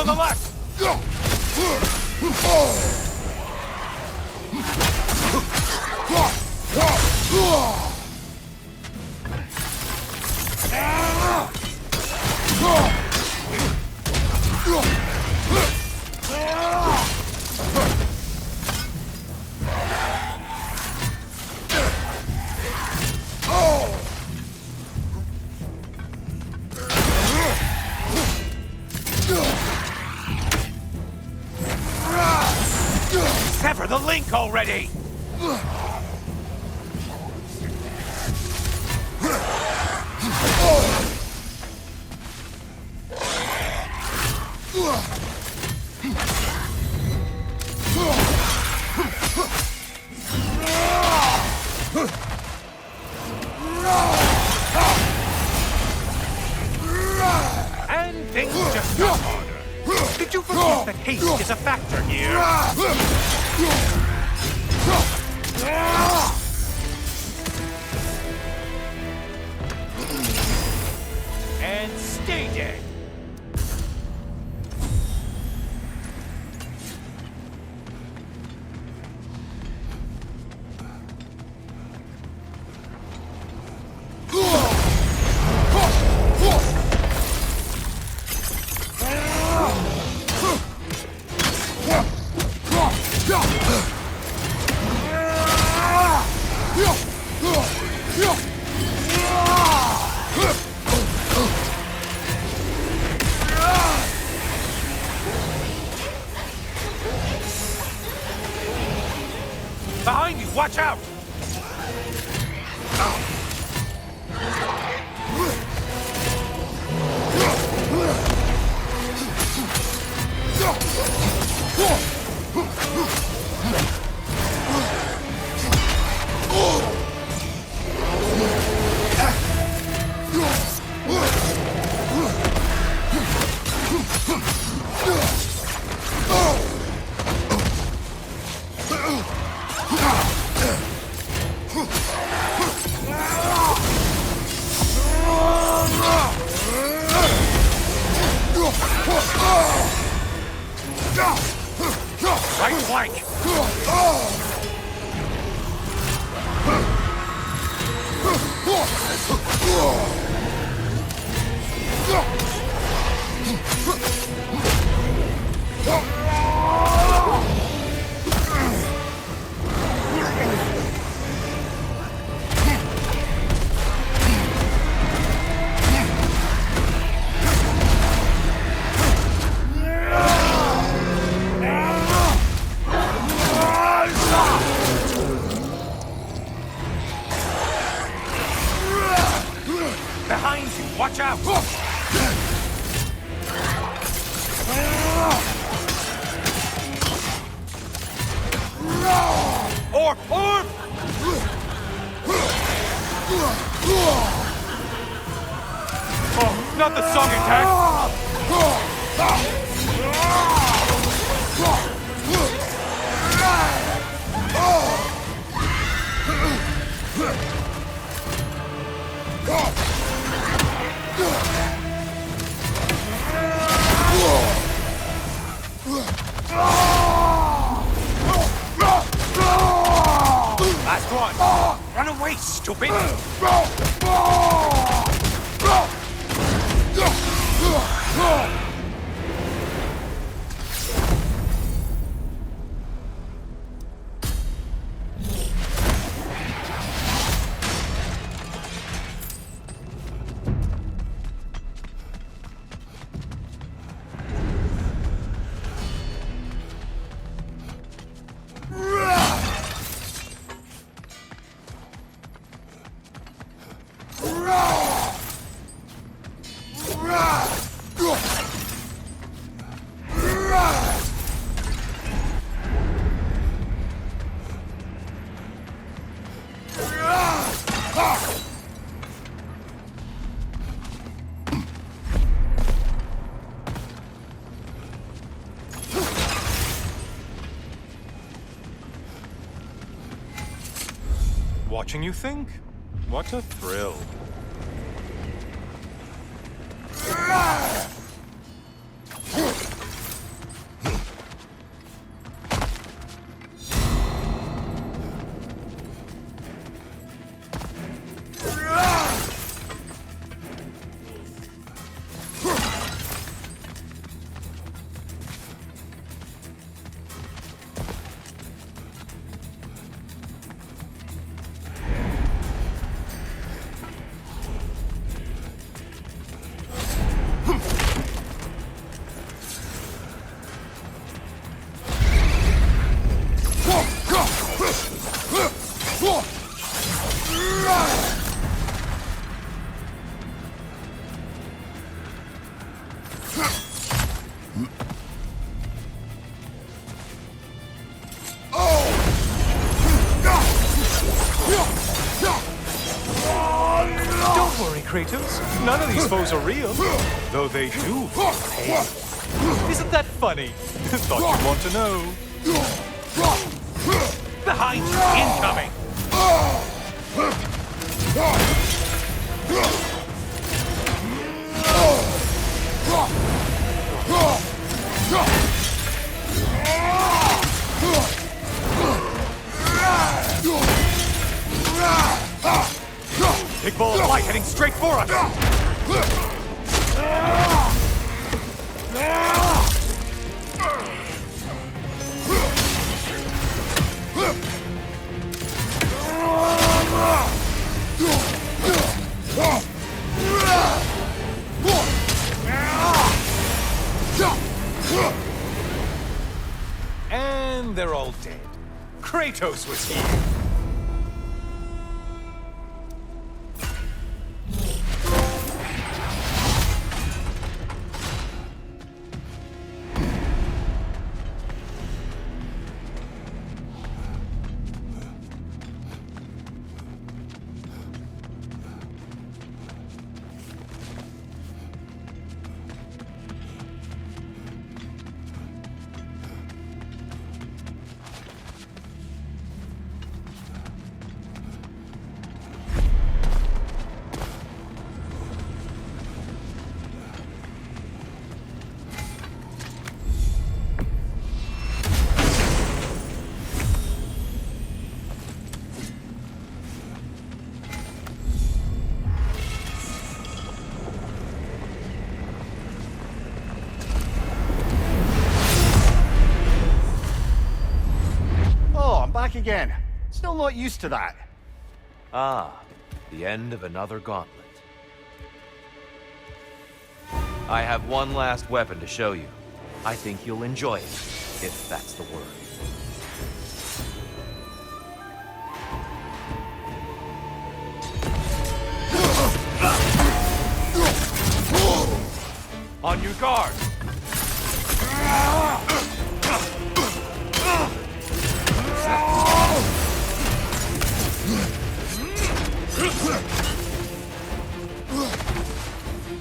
the left! Sever the link already! And things just got harder. Did you forget that haste is a factor here? And stay dead. Behind you, watch out! Right flank! Behind you, watch out! Orb! Orb! Oh, not the song attack! Last one! Run away, stupid! Watching you think? What a thrill. Kratos. None of these foes are real, though they do feel pain. Isn't that funny? Thought you'd want to know. Behind you, incoming! Big ball of light heading straight for us! And they're all dead. Kratos was here. Back again. Still not used to that. Ah, the end of another gauntlet. I have one last weapon to show you. I think you'll enjoy it, if that's the word. On your guard!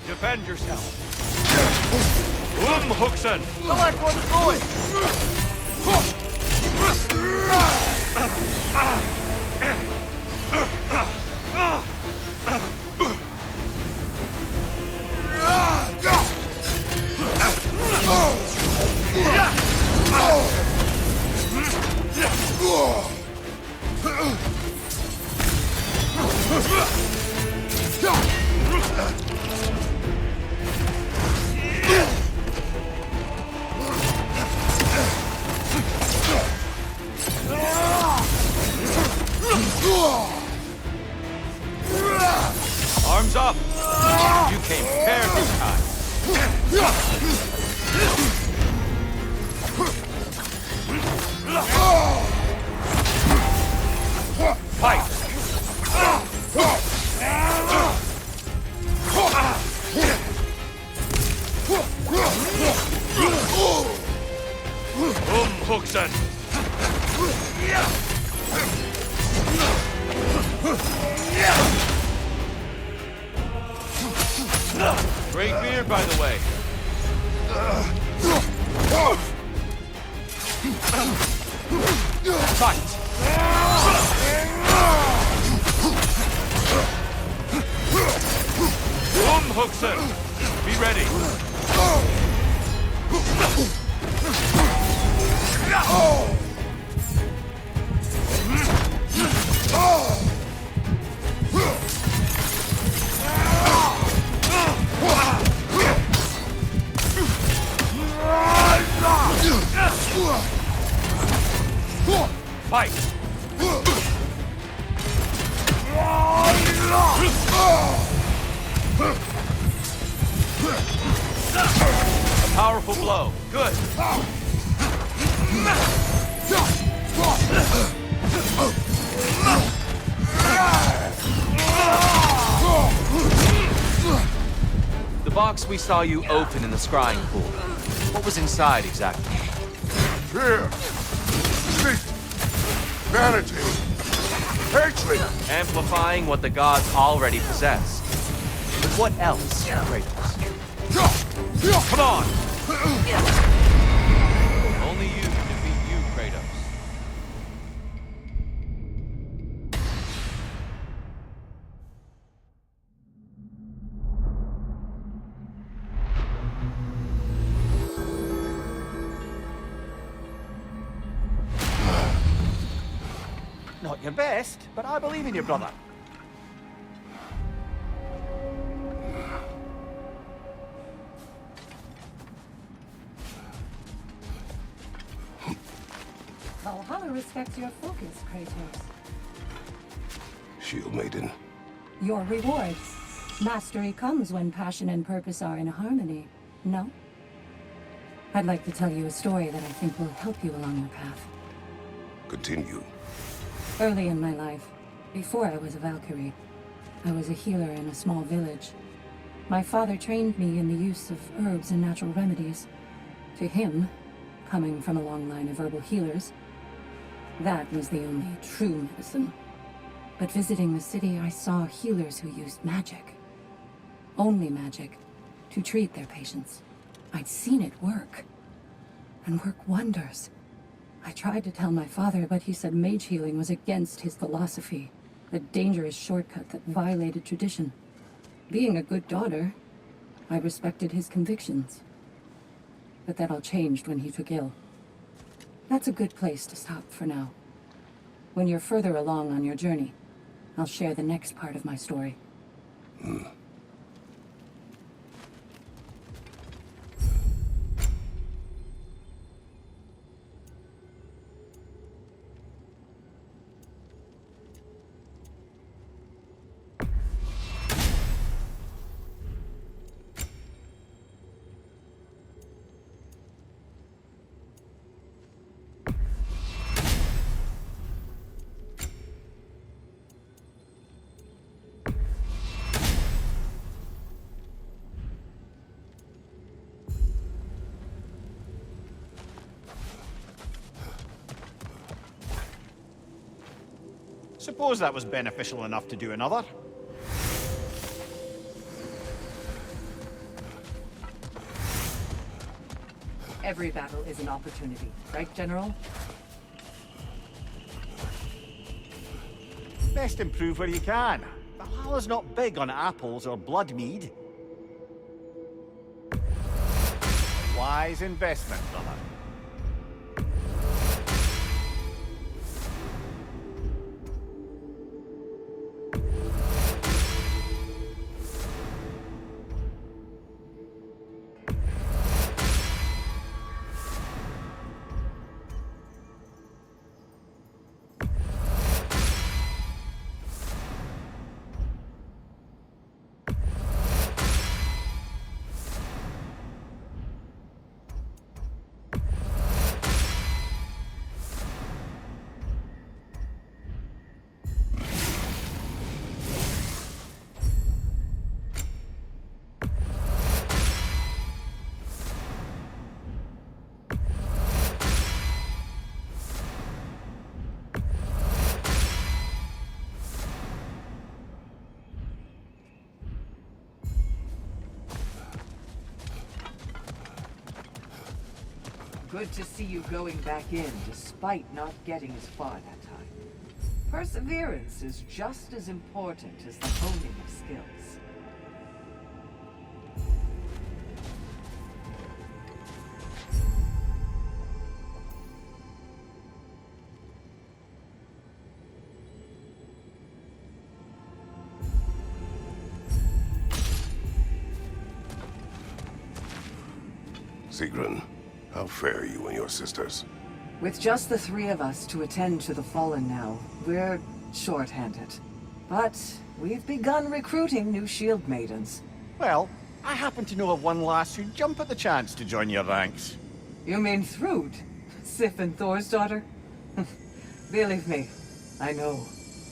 Defend yourself. Huxen! Select where it's going! Arms up! You came prepared this time. Fight! Huxen! Great beard, by the way. Fight! Huxen! Be ready! Fight! A powerful blow. Good. The box we saw you open in the scrying pool. What was inside exactly? Fear. Sleep. Vanity. Hatred. Amplifying what the gods already possess. What else, Kratos? Come on! Only you can defeat you, Kratos. Not your best, but I believe in you, brother. Valhalla respects your focus, Kratos. Shield Maiden. Your reward. Mastery comes when passion and purpose are in harmony, no? I'd like to tell you a story that I think will help you along your path. Continue. Early in my life, before I was a Valkyrie, I was a healer in a small village. My father trained me in the use of herbs and natural remedies. To him, coming from a long line of herbal healers, that was the only true medicine. But visiting the city, I saw healers who used magic. Only magic, to treat their patients. I'd seen it work. And work wonders. I tried to tell my father, but he said mage healing was against his philosophy. A dangerous shortcut that violated tradition. Being a good daughter, I respected his convictions. But that all changed when he took ill. That's a good place to stop for now. When you're further along on your journey, I'll share the next part of my story. Suppose that was beneficial enough to do another. Every battle is an opportunity, right, General? Best improve where you can. Valhalla's not big on apples or blood mead. A wise investment, brother. Good to see you going back in, despite not getting as far that time. Perseverance is just as important as the honing of skills. Sigrun, how fare you and your sisters? With just the three of us to attend to the fallen now, we're short-handed. But we've begun recruiting new shield maidens. Well, I happen to know of one lass who'd jump at the chance to join your ranks. You mean Thrud? Sif and Thor's daughter? Believe me, I know.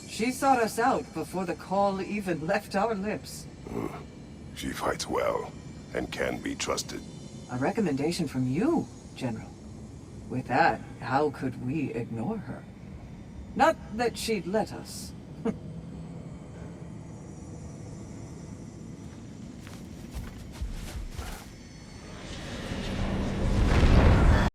She sought us out before the call even left our lips. She fights well, and can be trusted. A recommendation from you, General. With that, how could we ignore her? Not that she'd let us.